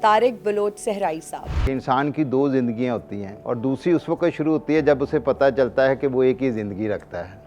Tariq Bloch सहराई साहब। इंसान की दो ज़िंदगियां होती हैं और दूसरी उस वक्त शुरू होती है जब उसे पता चलता है कि वो एक ही ज़िंदगी रखता है।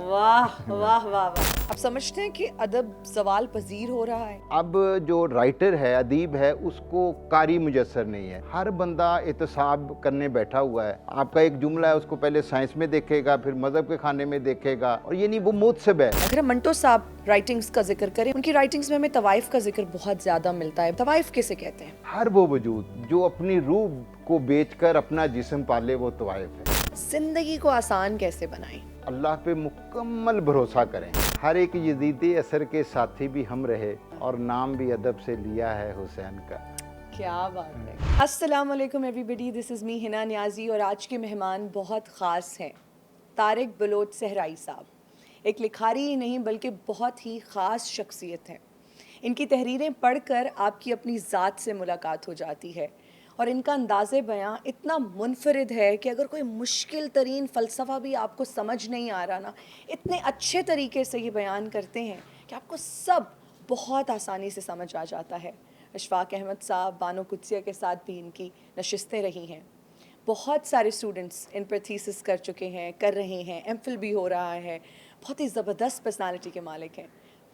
वाह वाह वाह वाह। आप समझते हैं कि अदब सवाल पजीर हो रहा है? अब जो राइटर है, अदीब है, उसको कारी मुयस्सर नहीं है। हर बंदा एहतसाब करने बैठा हुआ है। आपका एक जुमला है, उसको पहले साइंस में देखेगा, फिर मज़हब के खाने में देखेगा, और ये नहीं, वो मुतसब है। अगर हम मंटो साहब राइटिंग्स का जिक्र करें, उनकी राइटिंग्स में हमें तवाइफ का जिक्र बहुत ज्यादा मिलता है। तवाइफ किसे कहते हैं? हर वो वजूद जो अपनी रूह को बेचकर अपना जिस्म पाले, वो तवाइफ है। जिंदगी को आसान कैसे बनाएं? अल्लाह पे मुकम्मल भरोसा करें। हर एक यजीदी असर के साथी भी हम रहे और नाम भी अदब से लिया है हुसैन का। क्या बात है। अस्सलाम वालेकुम everybody, this is me Hina Niazi और आज के मेहमान बहुत ख़ास हैं, तारिक बलोच सहराई साहब। एक लिखारी ही नहीं बल्कि बहुत ही ख़ास शख्सियत हैं। इनकी तहरीरें पढ़कर आपकी अपनी ज़ात से मुलाकात हो जाती है और इनका अंदाज़े बयां इतना मुनफरिद है कि अगर कोई मुश्किल तरीन फ़लसफ़ा भी आपको समझ नहीं आ रहा ना, इतने अच्छे तरीके से ये बयान करते हैं कि आपको सब बहुत आसानी से समझ आ जाता है। अशफाक अहमद साहब, बानो कुदसिया के साथ भी इनकी नशिस्तें रही हैं। बहुत सारे स्टूडेंट्स इन पर थीसिस कर चुके हैं, कर रहे हैं, एमफिल भी हो रहा है। बहुत ही ज़बरदस्त पर्सनालिटी के मालिक हैं।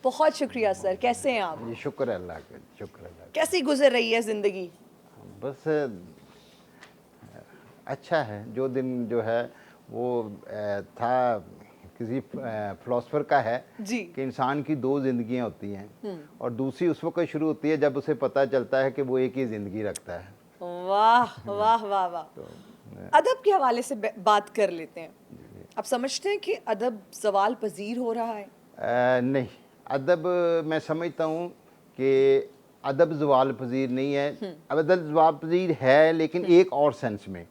बहुत शुक्रिया सर, कैसे हैं आप? ये शुक्र है अल्लाह का, शुक्र अल्लाह का। कैसी गुजर रही है ज़िंदगी? बस अच्छा है। जो दिन जो है वो था किसी फ़िलासफ़र का है जी। कि इंसान की दो ज़िंदगियां होती हैं और दूसरी उस वक्त शुरू होती है जब उसे पता चलता है कि वो एक ही ज़िंदगी रखता है। वाह वाह वाह वाह। तो अदब के हवाले से बात कर लेते हैं। आप समझते हैं कि अदब सवाल पजीर हो रहा है? नहीं, अदब मैं समझता हूँ कि अदब ज़वाल पज़ीर नहीं है। अदब ज़वाल पज़ीर है, लेकिन एक और सेंस में।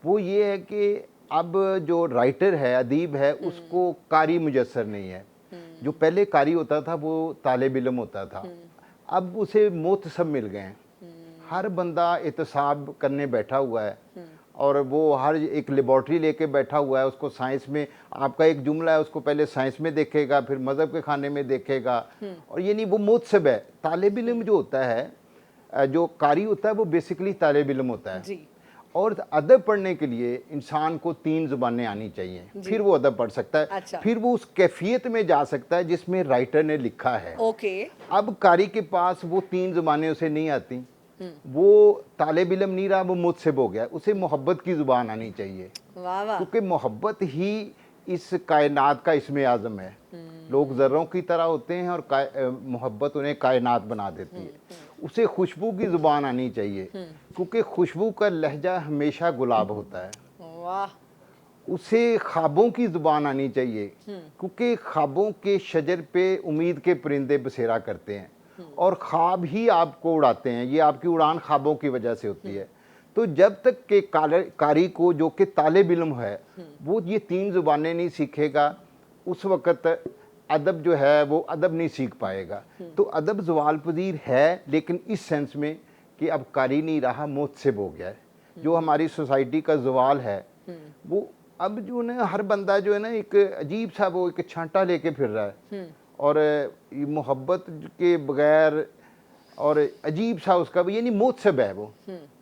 वो ये है कि अब जो राइटर है, अदीब है, उसको कारी मुयस्सर नहीं है। जो पहले कारी होता था वो तालिब इल्म होता था, अब उसे मुतसब मिल गए हैं। हर बंदा एहतसाब करने बैठा हुआ है और वो हर एक लेबॉर्ट्री लेके बैठा हुआ है। उसको साइंस में, आपका एक जुमला है, उसको पहले साइंस में देखेगा, फिर मज़हब के खाने में देखेगा, और ये नहीं, वो मुतसब है। तालिब इल्म जो होता है, जो कारी होता है, वो बेसिकली तालिब इल्म होता है। जी। और अदब पढ़ने के लिए इंसान को 3 ज़ुबानें आनी चाहिए, फिर वो अदब पढ़ सकता है। अच्छा। फिर वो उस कैफियत में जा सकता है जिसमें राइटर ने लिखा है। ओके। अब कारी के पास वो 3 ज़ुबानें उसे नहीं आती, वो तालिब इल्म नहीं रहा, वो मुतसिब हो गया। उसे मोहब्बत की ज़ुबान आनी चाहिए, वाह वाह। क्योंकि मोहब्बत ही इस कायनात का इसमें आज़म है। लोग ज़र्रों की तरह होते हैं और मोहब्बत उन्हें कायनात बना देती है। उसे खुशबू की ज़ुबान आनी चाहिए, क्योंकि खुशबू का लहजा हमेशा गुलाब होता है। वाह। उसे ख्वाबों की ज़ुबान आनी चाहिए, क्योंकि ख्वाबों के शजर पे उम्मीद के परिंदे बसेरा करते हैं और ख्वाब ही आपको उड़ाते हैं। ये आपकी उड़ान ख्वाबों की वजह से होती है। तो जब तक के कारी को, जो कि तालिब इल्म है, वो ये 3 ज़ुबानें नहीं सीखेगा, उस वक़्त अदब जो है वो अदब नहीं सीख पाएगा। तो अदब ज़वाल पज़ीर है, लेकिन इस सेंस में कि अब कारी नहीं रहा, मुतसिब हो गया है। जो हमारी सोसाइटी का ज़वाल है, वो अब जो ना हर बंदा जो है ना, एक अजीब सा वो एक छांटा लेके फिर रहा है और ये मोहब्बत के बगैर, और अजीब सा उसका ये नहीं, मुतसिब है वो।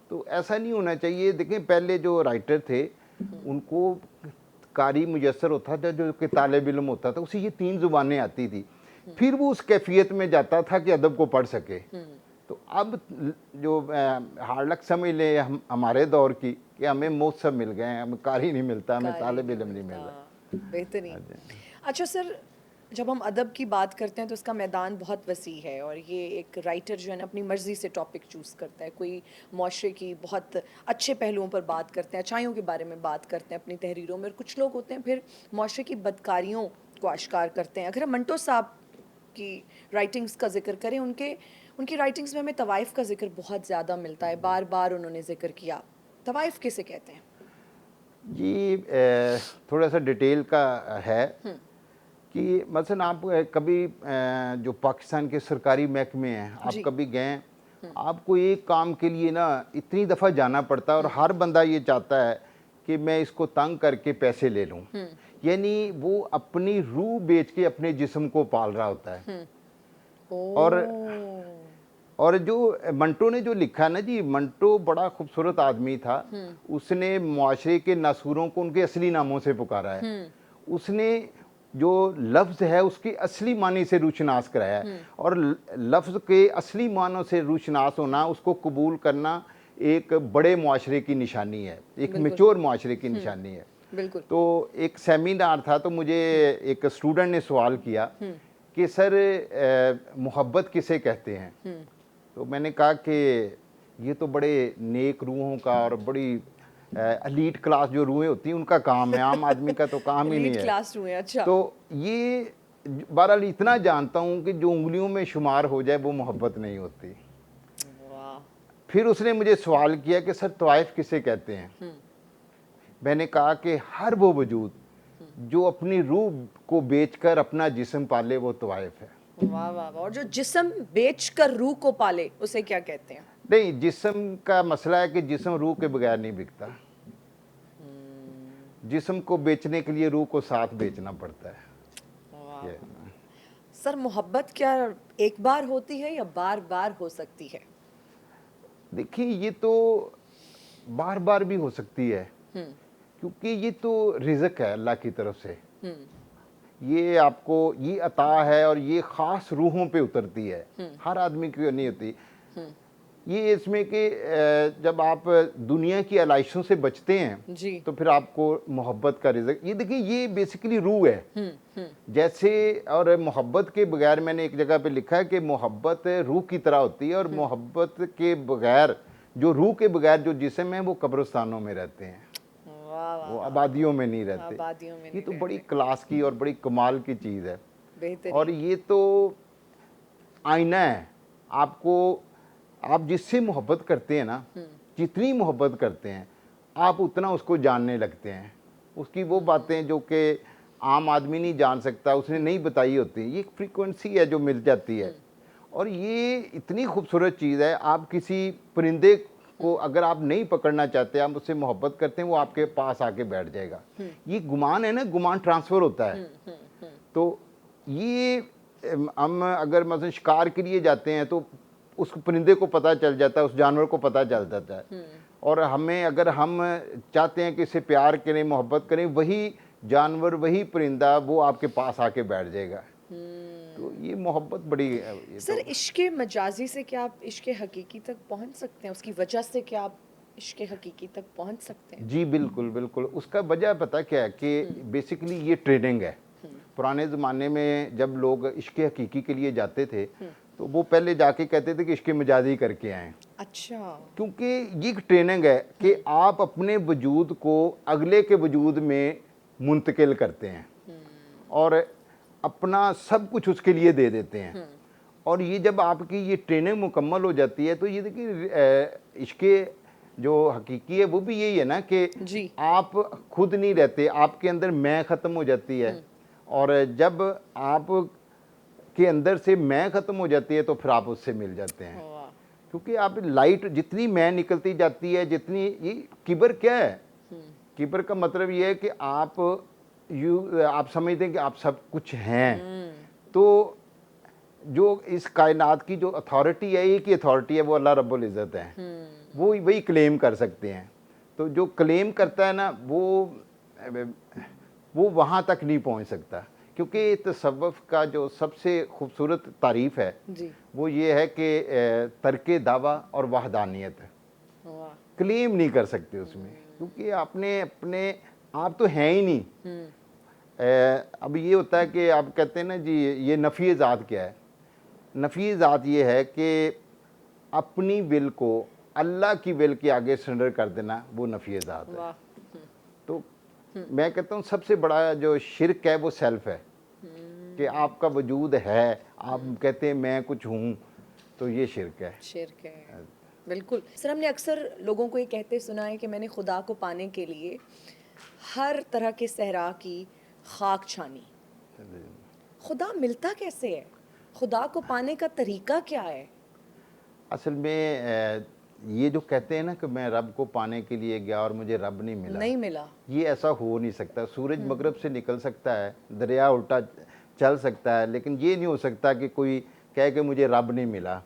तो ऐसा नहीं होना चाहिए। देखें, पहले जो राइटर थे उनको कारी मुयस्सर होता था, जो कि तालिब इल्म होता था, उसे ये 3 ज़ुबानें आती थी, फिर वो उस कैफियत में जाता था कि अदब को पढ़ सके। तो अब जो हार्ड लक समझ ले हम हमारे दौर की, कि हमें मुतसिब मिल गए हैं, हमें कारी नहीं मिलता, हमें तालिब इल्म नहीं मिल रहा। बेहतरीन। अच्छा सर, जब हम अदब की बात करते हैं तो उसका मैदान बहुत वसी है और ये एक राइटर जो है ना अपनी मर्ज़ी से टॉपिक चूज़ करता है। कोई माशरे की बहुत अच्छे पहलुओं पर बात करते हैं, अच्छाइयों के बारे में बात करते हैं अपनी तहरीरों में, और कुछ लोग होते हैं फिर माशरे की बदकारियों को आश्कार करते हैं। अगर हम मंटो साहब की राइटिंग्स का जिक्र करें, उनकी राइटिंग्स में हमें तवाइफ का जिक्र बहुत ज़्यादा मिलता है, बार बार उन्होंने जिक्र किया। तवाइफ किसे कहते हैं? ये थोड़ा सा डिटेल का है कि मसलन आप कभी जो पाकिस्तान के सरकारी महकमे हैं, आप कभी गए, आपको एक काम के लिए ना इतनी दफ़ा जाना पड़ता है और हर बंदा ये चाहता है कि मैं इसको तंग करके पैसे ले लूँ। यानी वो अपनी रूह बेच के अपने जिस्म को पाल रहा होता है। और और जो मंटो ने जो लिखा ना जी, मंटो बड़ा खूबसूरत आदमी था। उसने मुआशरे के नासूरों को उनके असली नामों से पुकारा है। उसने जो लफ्ज़ है उसकी असली मानी से रूशनास कराया है, और लफ्ज़ के असली मानों से रूशनास होना, उसको कबूल करना एक बड़े मुआशरे की निशानी है, एक मैच्योर मुआशरे की निशानी है। बिल्कुल। तो एक सेमिनार था, तो मुझे एक स्टूडेंट ने सवाल किया कि सर मोहब्बत किसे कहते हैं? तो मैंने कहा कि ये तो बड़े नेक रूहों का और बड़ी एलीट क्लास जो रूहें होती हैं उनका काम है, आम आदमी का तो काम ही नहीं एलीट है। क्लास हुए, अच्छा। तो ये बहरहाल इतना जानता हूँ कि जो उंगलियों में शुमार हो जाए वो मोहब्बत नहीं होती। वाह। फिर उसने मुझे सवाल किया कि सर तवाइफ किसे कहते हैं? मैंने कहा कि हर वो वजूद जो अपनी रूह को बेचकर अपना जिस्म पाले, वो तवाइफ है। वाह वाह वाह। और जो जिस्म बेचकर रूह को पाले, उसे क्या कहते हैं? नहीं, जिस्म का मसला है कि जिस्म रूह के बगैर नहीं बिकता। जिस्म को बेचने के लिए रूह को साथ बेचना पड़ता है। वाह। ये- सर, मोहब्बत क्या एक बार होती है या बार बार हो सकती है? देखिए, ये तो बार बार भी हो सकती है, क्योंकि ये तो रिज़्क है अल्लाह की तरफ से। ये आपको ये अता है और ये ख़ास रूहों पे उतरती है, हर आदमी की नहीं होती। ये इसमें कि जब आप दुनिया की आलाइशों से बचते हैं जी। तो फिर आपको मोहब्बत का रिज़्क, ये देखिए ये बेसिकली रूह है। जैसे, और मोहब्बत के बगैर, मैंने एक जगह पे लिखा है कि मोहब्बत रूह की तरह होती है, और मोहब्बत के बगैर, जो रूह के बगैर जो जिस्म है वो कब्रिस्तानों में रहते हैं, वाह वाह। वो आबादियों में नहीं रहते। आबादियों में ये नहीं तो रहते। बड़ी क्लास की और बड़ी कमाल की चीज़ है। बेहतरीन। और ये तो आईना है आपको, आप जिससे मोहब्बत करते हैं ना, जितनी मोहब्बत करते हैं आप उतना उसको जानने लगते हैं। उसकी वो बातें जो कि आम आदमी नहीं जान सकता, उसने नहीं बताई होती, ये एक फ्रीक्वेंसी है जो मिल जाती है। और ये इतनी खूबसूरत चीज़ है, आप किसी परिंदे को अगर आप नहीं पकड़ना चाहते, आप उससे मोहब्बत करते हैं, वो आपके पास आके बैठ जाएगा। ये गुमान है ना, गुमान ट्रांसफ़र होता है। तो ये हम अगर मतलब शिकार के लिए जाते हैं तो उस परिंदे को पता चल जाता है, उस जानवर को पता चल जाता है। और हमें, अगर हम चाहते हैं कि इससे प्यार करें, मोहब्बत करें, वही जानवर, वही परिंदा वो आपके पास आके बैठ जाएगा। तो ये मोहब्बत बड़ी ये सर, तो इश्क़े मजाजी से क्या आप इश्क़े हकीकी तक पहुंच सकते हैं? उसकी वजह से क्या आप इश्क़े हकीकी तक पहुंच सकते हैं? जी बिल्कुल बिल्कुल। उसका वजह पता क्या है कि बेसिकली ये ट्रेनिंग है। पुराने ज़माने में जब लोग इश्क़े हकीकी के लिए जाते थे तो वो पहले जाके कहते थे कि इश्क़े मजाजी करके आएँ, अच्छा। क्योंकि ये एक ट्रेनिंग है कि आप अपने वजूद को अगले के वजूद में मुंतकिल करते हैं और अपना सब कुछ उसके लिए दे देते हैं। और ये जब आपकी ये ट्रेनिंग मुकम्मल हो जाती है तो ये देखिए इश्क़े जो हकीकी है वो भी यही है ना कि जी। आप खुद नहीं रहते, आपके अंदर मैं ख़त्म हो जाती है। और जब आप के अंदर से मैं ख़त्म हो जाती है तो फिर आप उससे मिल जाते हैं, वाह। क्योंकि आप लाइट जितनी मैं निकलती जाती है, जितनी ये किबर क्या है, किबर का मतलब ये है कि आप समझते हैं कि आप सब कुछ हैं। तो जो इस कायनात की जो अथॉरिटी है, एक ही अथॉरिटी है, वो अल्लाह रब्बुल इज़्ज़त है। वो वही क्लेम कर सकते हैं। तो जो क्लेम करता है ना, वो वहाँ तक नहीं पहुँच सकता, क्योंकि तसव्वुफ़ का जो सबसे खूबसूरत तारीफ़ है जी। वो ये है कि तर्के दावा और वहदानियत है। वाह। क्लेम नहीं कर सकते उसमें, क्योंकि आपने अपने आप तो हैं ही नहीं। अब ये होता है कि आप कहते हैं ना जी, ये नफ़ी ज़ात क्या है? नफ़ी ज़ात ये है कि अपनी विल को अल्लाह की विल के आगे सरेंडर कर देना, वो नफ़ी ज़ात है। वाह। तो मैं कहता हूँ सबसे बड़ा जो शिरक है वो सेल्फ है, कि आपका वजूद है, आप कहते हैं मैं कुछ हूँ, तो ये शिरक है। शिरक है। बिल्कुल। सर, हमने अक्सर लोगों को ये कहते सुना है कि मैंने खुदा को पाने के लिए हर तरह के सहरा की खाक छानी। खुदा मिलता कैसे है? खुदा को पाने का तरीका क्या है? असल में ये जो कहते हैं ना कि मैं रब को पाने के लिए गया और मुझे रब नहीं मिला, नहीं मिला। ये ऐसा हो नहीं सकता। सूरज मगरब से निकल सकता है, दरिया उल्टा चल सकता है, लेकिन ये नहीं हो सकता कि कोई कहे कि मुझे रब नहीं मिला,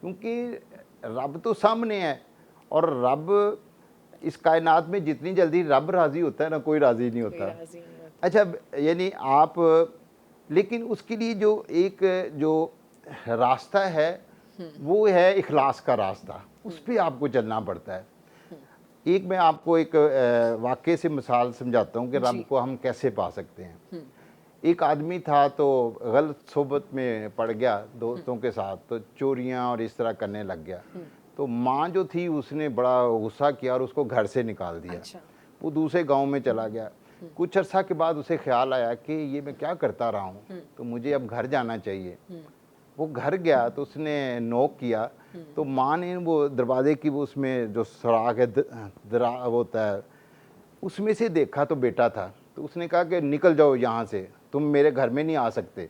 क्योंकि रब तो सामने है, और रब इस कायनात में जितनी जल्दी रब राज़ी होता है ना, कोई राज़ी नहीं कोई होता। राजी नहीं होता। अच्छा, यानी आप, लेकिन उसके लिए जो एक जो रास्ता है वो है इखलास का रास्ता, उस पे आपको चलना पड़ता है। एक मैं आपको एक वाक़ये से मिसाल समझाता हूँ कि रब जी। को हम कैसे पा सकते हैं। एक आदमी था तो गलत सोबत में पड़ गया दोस्तों के साथ, तो चोरियां और इस तरह करने लग गया। तो माँ जो थी उसने बड़ा गुस्सा किया और उसको घर से निकाल दिया। अच्छा। वो दूसरे गांव में चला गया। कुछ अर्सा के बाद उसे ख्याल आया कि ये मैं क्या करता रहा हूँ, तो मुझे अब घर जाना चाहिए। वो घर गया तो उसने नॉक किया, तो माँ ने वो दरवाजे की वो उसमें जो सुराख है दरा वो होता है, उसमें से देखा तो बेटा था। तो उसने कहा कि निकल जाओ यहाँ से, तुम मेरे घर में नहीं आ सकते।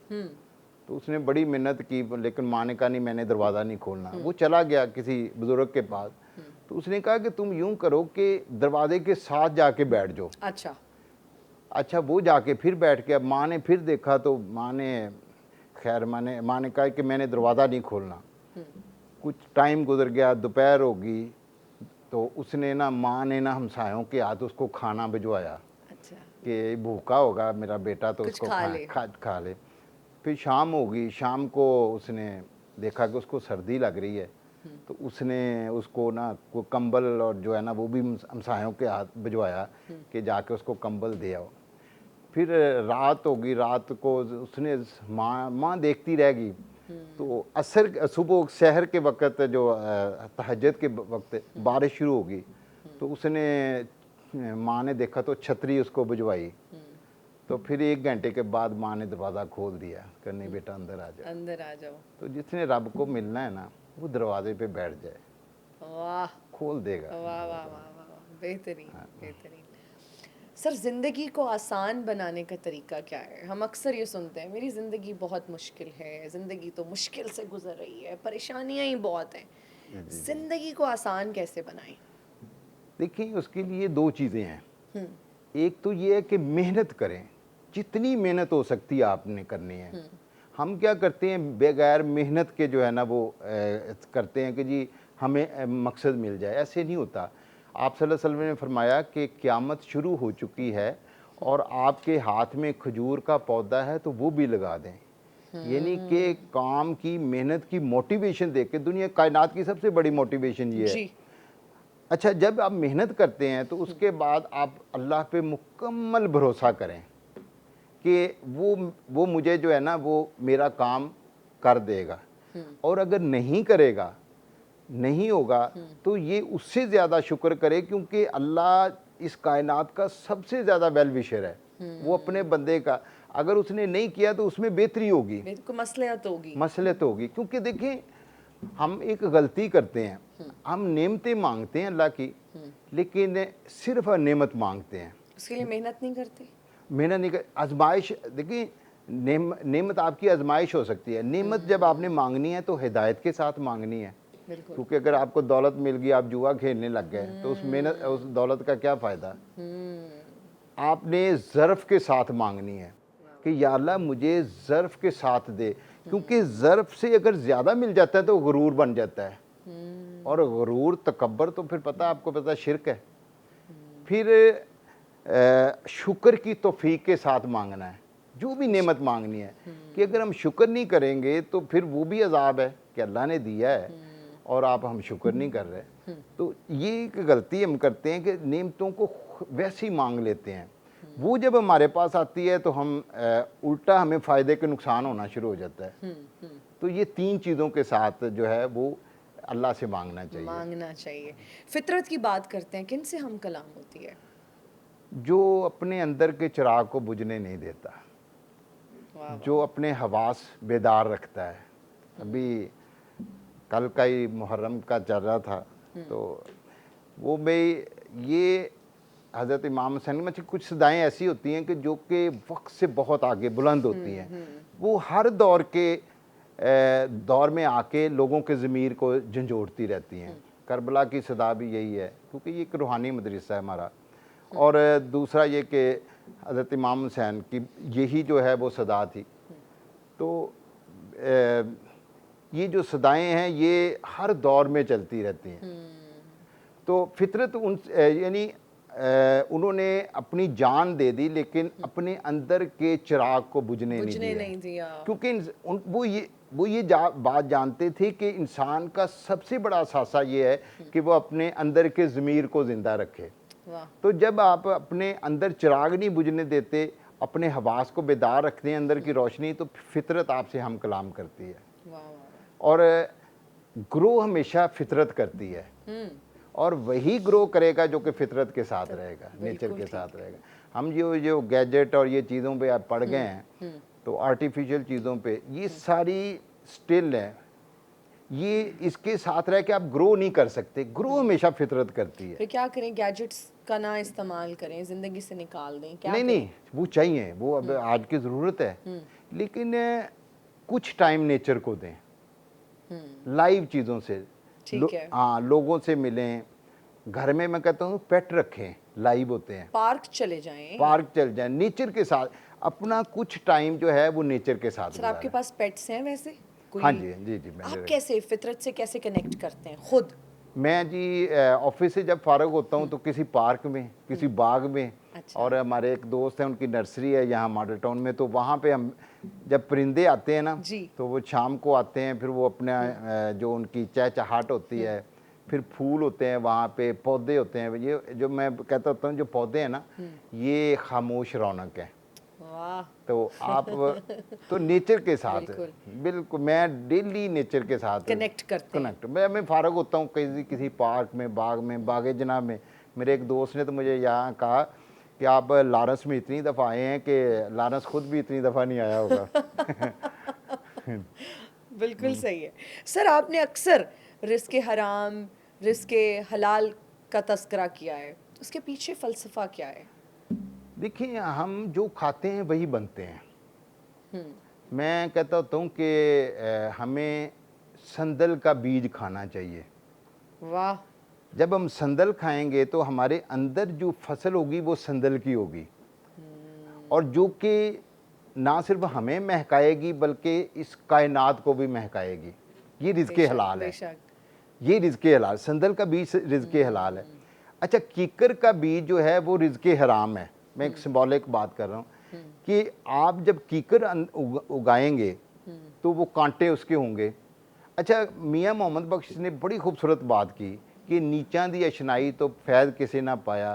तो उसने बड़ी मेहनत की, लेकिन माँ ने कहा नहीं, मैंने दरवाज़ा नहीं खोलना। वो चला गया किसी बुज़ुर्ग के पास। तो उसने कहा कि तुम यूं करो कि दरवाजे के साथ जाके बैठ जाओ। अच्छा। अच्छा, वो जाके फिर बैठ गया। माँ ने फिर देखा तो माँ ने कहा कि मैंने दरवाज़ा नहीं खोलना। कुछ टाइम गुजर गया, दोपहर होगी, तो उसने ना, माँ ने ना हमसायों के हाथ उसको खाना भिजवाया अच्छा। कि भूखा होगा मेरा बेटा, तो कुछ उसको खा ले। खा ले। फिर शाम होगी, शाम को उसने देखा कि उसको सर्दी लग रही है, तो उसने उसको ना को कंबल और जो है ना वो भी हमसायों के हाथ भिजवाया कि जाके उसको कंबल दे आओ। फिर रात होगी, रात को उसने माँ देखती रह गई। तो असर सुबह शहर के वक़्त जो तहज्जुद के वक्त बारिश शुरू होगी, तो उसने माँ ने देखा तो छतरी उसको भिजवाई। तो फिर 1 घंटे के बाद माँ ने दरवाज़ा खोल दिया कि नहीं बेटा अंदर आ जाओ। अंदर आ जाओ। तो जिसने रब को मिलना है ना, वो दरवाजे पे बैठ जाए, वाह खोल देगा। वाह वाह वाह वाह वाह, बेहतरीन बेहतरीन। सर, ज़िंदगी को आसान बनाने का तरीका क्या है? हम अक्सर ये सुनते हैं, मेरी ज़िंदगी बहुत मुश्किल है, ज़िंदगी तो मुश्किल से गुजर रही है, परेशानियां ही बहुत हैं। ज़िंदगी को आसान कैसे बनाएं? देखिए, उसके लिए 2 चीज़ें हैं। एक तो ये है कि मेहनत करें, जितनी मेहनत हो सकती है आपने करनी है। हम क्या करते हैं, बगैर मेहनत के जो है ना वो करते हैं कि जी हमें मकसद मिल जाए। ऐसे नहीं होता। आप सल्लल्लाहु अलैहि वसल्लम ने फरमाया कि क़यामत शुरू हो चुकी है और आपके हाथ में खजूर का पौधा है तो वो भी लगा दें। यानी कि काम की, मेहनत की मोटिवेशन देख के, दुनिया कायनात की सबसे बड़ी मोटिवेशन ये है। जी। अच्छा, जब आप मेहनत करते हैं तो उसके बाद आप अल्लाह पे मुकम्मल भरोसा करें कि वो मुझे जो है ना वो मेरा काम कर देगा। और अगर नहीं करेगा, नहीं होगा, तो ये उससे ज़्यादा शुक्र करे, क्योंकि अल्लाह इस कायनात का सबसे ज़्यादा वेल विशर है। वो अपने बंदे का, अगर उसने नहीं किया तो उसमें बेहतरी होगी, बिल्कुल मसलियत होगी। मसलहत होगी। क्योंकि देखें, हम एक गलती करते हैं, हम नेमतें मांगते हैं अल्लाह की, लेकिन सिर्फ नेमत मांगते हैं, उसके लिए मेहनत नहीं करते। मेहनत नहीं कर। आजमाइश, देखिए, नेमत आपकी आजमाइश हो सकती है। नेमत जब आपने मांगनी है तो हिदायत के साथ मांगनी है। बिल्कुल। क्योंकि अगर आपको दौलत मिल गई, आप जुआ खेलने लग गए, तो उस मेहनत, उस दौलत का क्या फ़ायदा। आपने ज़र्फ़ के साथ मांगनी है कि या अल्लाह मुझे ज़र्फ़ के साथ दे, क्योंकि ज़र्फ़ से अगर ज़्यादा मिल जाता है तो गुरूर बन जाता है, और गुरूर, तकब्बर तो फिर आपको पता है शिरक है। फिर शुक्र की तौफीक के साथ मांगना है, जो भी नेमत मांगनी है, कि अगर हम शुक्र नहीं करेंगे तो फिर वो भी अजाब है कि अल्लाह ने दिया है और हम शुक्र नहीं कर रहे। तो ये एक गलती हम करते हैं कि नेमतों को वैसे ही मांग लेते हैं। वो जब हमारे पास आती है तो हम उल्टा हमें फ़ायदे के नुकसान होना शुरू हो जाता है। तो ये 3 चीज़ों के साथ जो है वो अल्लाह से मांगना चाहिए। मांगना चाहिए। फितरत की बात करते हैं, किन से हम कलाम होती है? जो अपने अंदर के चिराग को बुझने नहीं देता, वाह जो अपने हवास बेदार रखता है। अभी कल का ही मुहर्रम का चल रहा था, तो वो में ये हज़रत इमाम हुसैन में कुछ सदाएँ ऐसी होती हैं कि जो कि वक्त से बहुत आगे बुलंद होती हैं। वो हर दौर के दौर में आके लोगों के ज़मीर को झंझोड़ती रहती हैं। करबला की सदा भी यही है, क्योंकि ये एक रूहानी मदरसा है हमारा। और दूसरा ये कि हज़रत इमाम हुसैन की यही जो है वो सदा थी। तो ये जो सदाएं हैं ये हर दौर में चलती रहती हैं। तो फितरत यानी उन्होंने अपनी जान दे दी लेकिन अपने अंदर के चिराग को बुझने नहीं दिया। क्योंकि वो ये बात जानते थे कि इंसान का सबसे बड़ा असासा ये है कि वो अपने अंदर के ज़मीर को ज़िंदा रखे। तो जब आप अपने अंदर चिराग नहीं बुझने देते, अपने हवास को बेदार रखते हैं, अंदर की रोशनी, तो फितरत आपसे हम कलाम करती है। और ग्रो हमेशा फितरत करती है और वही ग्रो करेगा जो कि फितरत के साथ रहेगा, नेचर के साथ रहेगा। हम जो गैजेट और ये चीज़ों पे आप पड़ गए हैं, तो आर्टिफिशियल चीज़ों पे ये सारी स्टिल है, ये इसके साथ रह के आप ग्रो नहीं कर सकते। ग्रो हमेशा फितरत करती है। फिर क्या करें? गैजेट्स का ना इस्तेमाल करें, ज़िंदगी से निकाल दें? क्या नहीं, वो चाहिए, वो अब आज की ज़रूरत है, लेकिन कुछ टाइम नेचर को दें, लाइव चीज़ों से। ठीक है। हाँ, लोगों से मिलें। घर में मैं कहता हूँ पेट रखें, लाइव होते हैं। पार्क चले जाएं, पार्क चल जाएं, नेचर के साथ अपना कुछ टाइम जो है वो नेचर के साथ। सर आपके पास पेट्स हैं वैसे कोई? हाँ जी, जी आप कैसे फितरत से कैसे कनेक्ट करते हैं खुद? मैं जी ऑफिस से जब फारग होता हूँ तो किसी पार्क में, किसी बाग में। अच्छा। और हमारे एक दोस्त हैं, उनकी नर्सरी है यहाँ मॉडल टाउन में, तो वहाँ पे हम जब परिंदे आते हैं ना तो वो शाम को आते हैं, फिर वो अपने जो उनकी चहचहाट होती है, फिर फूल होते हैं वहाँ पे, पौधे होते हैं। ये जो मैं कहता होता हूँ जो पौधे हैं ना, ये खामोश रौनक है। तो आप तो नेचर के साथ बिल्कुल मैं डेली नेचर के साथ कनेक्ट मैं फारग होता हूँ किसी पार्क में, बाग में, बागे जनाब में। मेरे एक दोस्त ने तो मुझे यहाँ कहा कि आप लारंस में इतनी दफ़ा आए हैं कि लारंस खुद भी इतनी दफ़ा नहीं आया होगा। बिल्कुल सही है। सर आपने अक्सर रिस्क हराम, रिस्क हलाल का तस्करा किया है, उसके पीछे फ़लसफ़ा क्या है? देखिए, हम जो खाते हैं वही बनते हैं। मैं कहता होता हूँ कि हमें संदल का बीज खाना चाहिए। वाह! जब हम संदल खाएंगे तो हमारे अंदर जो फसल होगी वो संदल की होगी, और जो कि ना सिर्फ हमें महकाएगी बल्कि इस कायनात को भी महकाएगी। ये रिज़्क़े हलाल है, ये रिज़्क़े हलाल। संदल का बीज रिज़्क़े हलाल है। अच्छा, कीकर का बीज जो है वो रिज़्क़े हराम है। मैं एक सिंबॉलिक बात कर रहा हूँ कि आप जब कीकर उगाएंगे तो वो कांटे उसके होंगे। अच्छा, मियाँ मोहम्मद बख्श ने बड़ी खूबसूरत बात की कि नीचां दी अशनाई तो फैज़ किसे ना पाया,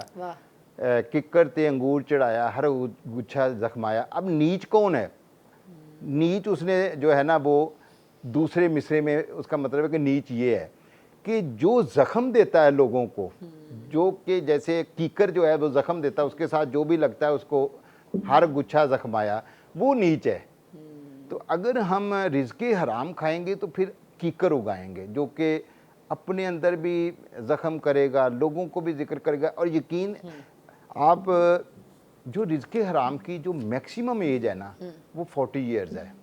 किकर ते अंगूर चढ़ाया, हर गुच्छा जख्माया। अब नीच कौन है? नीच उसने जो है ना वो दूसरे मिसरे में, उसका मतलब है कि नीच ये है कि जो ज़ख्म देता है लोगों को, जो कि जैसे कीकर जो है वो ज़ख्म देता है, उसके साथ जो भी लगता है उसको हर गुच्छा जख्माया, वो नीच है। तो अगर हम रिज़्क़े हराम खाएंगे तो फिर कीकर उगाएंगे जो कि अपने अंदर भी ज़ख्म करेगा, लोगों को भी जिक्र करेगा। और यकीन आप, जो रिज़्क़े हराम की जो मैक्सिमम एज है ना वो 40 ईयर्स है।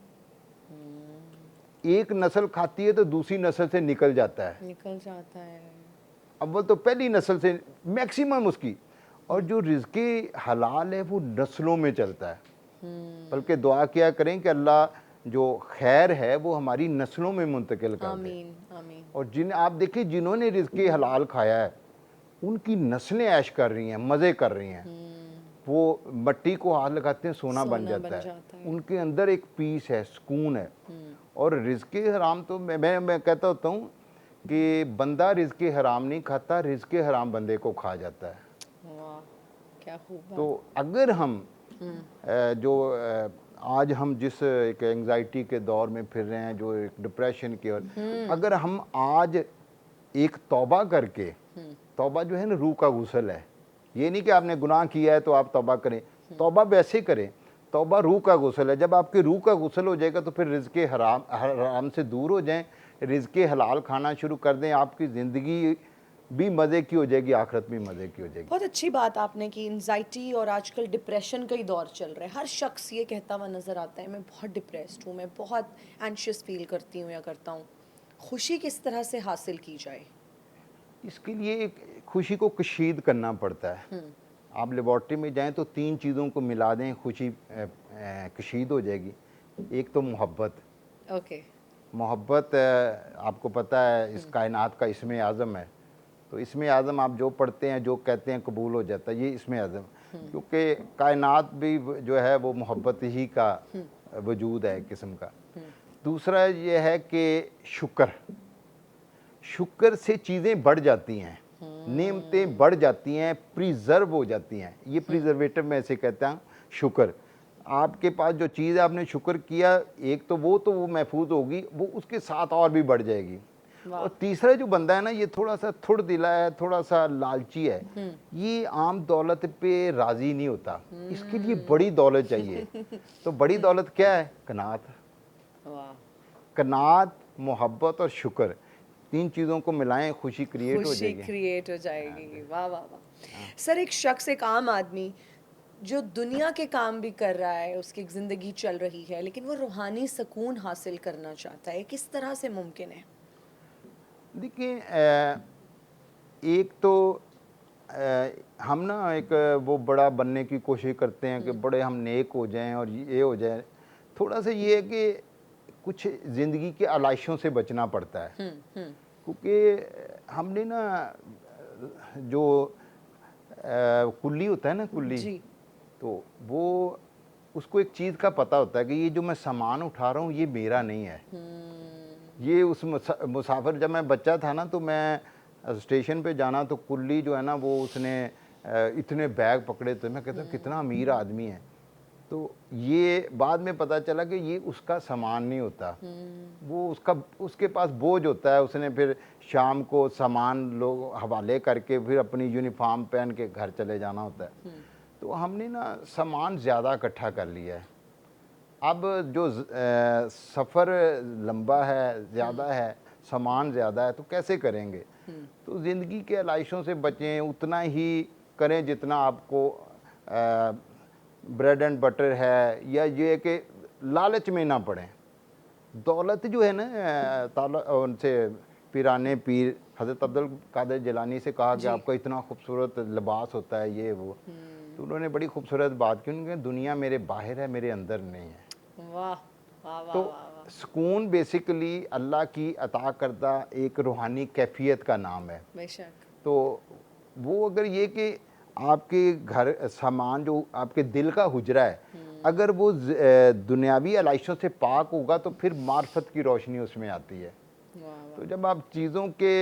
एक नस्ल खाती है तो दूसरी नस्ल से निकल जाता है। अब वो तो पहली नस्ल से मैक्सिमम उसकी। और जो रिज़्क़े हलाल है वो नस्लों में चलता है। बल्कि दुआ किया करें कि अल्लाह जो खैर है वो हमारी नस्लों में मुंतकिल कर दे। और आप देखिए, जिन्होंने रिज़्क़े हलाल खाया है उनकी नस्लें ऐश कर रही हैं, मज़े कर रही हैं। वो मट्टी को हाथ लगाते हैं, सोना बन जाता है। उनके अंदर एक पीस है, सुकून है। और रिज़्क़े हराम तो मैं कहता होता हूँ कि बंदा रिज़्क़े हराम नहीं खाता, रिज़्क़े हराम बंदे को खा जाता है। वाह, क्या खूब। तो अगर हम आज हम जिस एक एंग्जाइटी के दौर में फिर रहे हैं, जो एक डिप्रेशन की ओर, अगर हम आज एक तौबा करके, तौबा जो है ना रूह का गुस्ल है, ये नहीं कि आपने गुनाह किया है तो आप तौबा करें, तौबा वैसे करें, तौबा रूह का गुस्ल है। जब आपकी रूह का गुस्ल हो जाएगा तो फिर रिज़्क़े हराम से दूर हो जाएं, रिज़्क़े हलाल खाना शुरू कर दें, आपकी ज़िंदगी भी मज़े की हो जाएगी, आखिरत भी मज़े की हो जाएगी। बहुत अच्छी बात आपने की। एंजाइटी और आजकल डिप्रेशन का ही दौर चल रहा है। हर शख्स ये कहता हुआ नज़र आता है, मैं बहुत डिप्रेस्ड हूँ, मैं बहुत एंशियस फील करती हूँ या करता हूँ। खुशी किस तरह से हासिल की जाए? इसके लिए खुशी को कशीद करना पड़ता है। आप लेबॉर्ट्री में जाएं तो 3 चीज़ों को मिला दें, खुशी कशीद हो जाएगी। एक तो मोहब्बत, ओके, मोहब्बत आपको पता है इस कायनात का इसमें आज़म है। तो इसमें आज़म आप जो पढ़ते हैं, जो कहते हैं, कबूल हो जाता है, ये इसमें आज़म। क्योंकि कायनात भी जो है वो मोहब्बत ही का वजूद है एक किस्म का। दूसरा ये है कि शुक्र से चीज़ें बढ़ जाती हैं, नेमतें बढ़ जाती हैं, प्रिजर्व हो जाती हैं। ये प्रिजर्वेटिव में ऐसे कहता हूँ शुक्र। आपके पास जो चीज़ है, आपने शुक्र किया, एक तो वो महफूज होगी, वो उसके साथ और भी बढ़ जाएगी। और तीसरा जो बंदा है ना, ये थोड़ा सा थुड़ दिला है, थोड़ा सा लालची है, ये आम दौलत पे राज़ी नहीं होता, इसके लिए बड़ी दौलत चाहिए। तो बड़ी दौलत क्या है? कनात। कनात, मोहब्बत और शुक्र, तीन चीज़ों को मिलाएं, खुशी क्रिएट हो जाएगी। क्रिएट हो जाएगी। वाह वाह वाह। सर, एक शख्स, एक आम आदमी जो दुनिया के काम भी कर रहा है, उसकी एक ज़िंदगी चल रही है, लेकिन वो रूहानी सुकून हासिल करना चाहता है, किस तरह से मुमकिन है? देखिए, एक तो हम ना एक वो बड़ा बनने की कोशिश करते हैं कि बड़े हम नेक हो जाएं और ये हो जाए। थोड़ा सा ये है कि कुछ ज़िंदगी के आलाइशों से बचना पड़ता है, क्योंकि हमने ना जो कुल्ली होता है ना, कुल्ली जी। तो वो उसको एक चीज़ का पता होता है कि ये जो मैं सामान उठा रहा हूँ ये मेरा नहीं है। ये उस मुसाफिर, जब मैं बच्चा था ना, तो मैं स्टेशन पे जाना तो कुल्ली जो है ना, वो उसने इतने बैग पकड़े थे, मैं कहता कितना अमीर आदमी है। तो ये बाद में पता चला कि ये उसका सामान नहीं होता, वो उसके पास बोझ होता है। उसने फिर शाम को सामान लोग हवाले करके फिर अपनी यूनिफॉर्म पहन के घर चले जाना होता है। तो हमने ना सामान ज़्यादा इकट्ठा कर लिया है। अब जो सफ़र लंबा है, ज़्यादा है, सामान ज़्यादा है, तो कैसे करेंगे? तो ज़िंदगी के आलाइशों से बचें, उतना ही करें जितना आपको ब्रेड एंड बटर है, या ये कि लालच में ना पड़ें। दौलत जो है ना, उनसे पीराने पीर हज़रत अब्दुल कादिर जिलानी से कहा कि आपका इतना खूबसूरत लिबास होता है, ये वो। तो उन्होंने बड़ी खूबसूरत बात की, उन्होंने कहा दुनिया मेरे बाहर है, मेरे अंदर नहीं है। वाह वाह वाह तो वाह। सुकून बेसिकली अल्लाह की अता करदा एक रूहानी कैफियत का नाम है। बेशक। तो वो अगर ये कि आपके घर सामान जो आपके दिल का हुजरा है, अगर वो दुनियावी आलाइशों से पाक होगा, तो फिर मार्फत की रोशनी उसमें आती है। तो जब आप चीज़ों के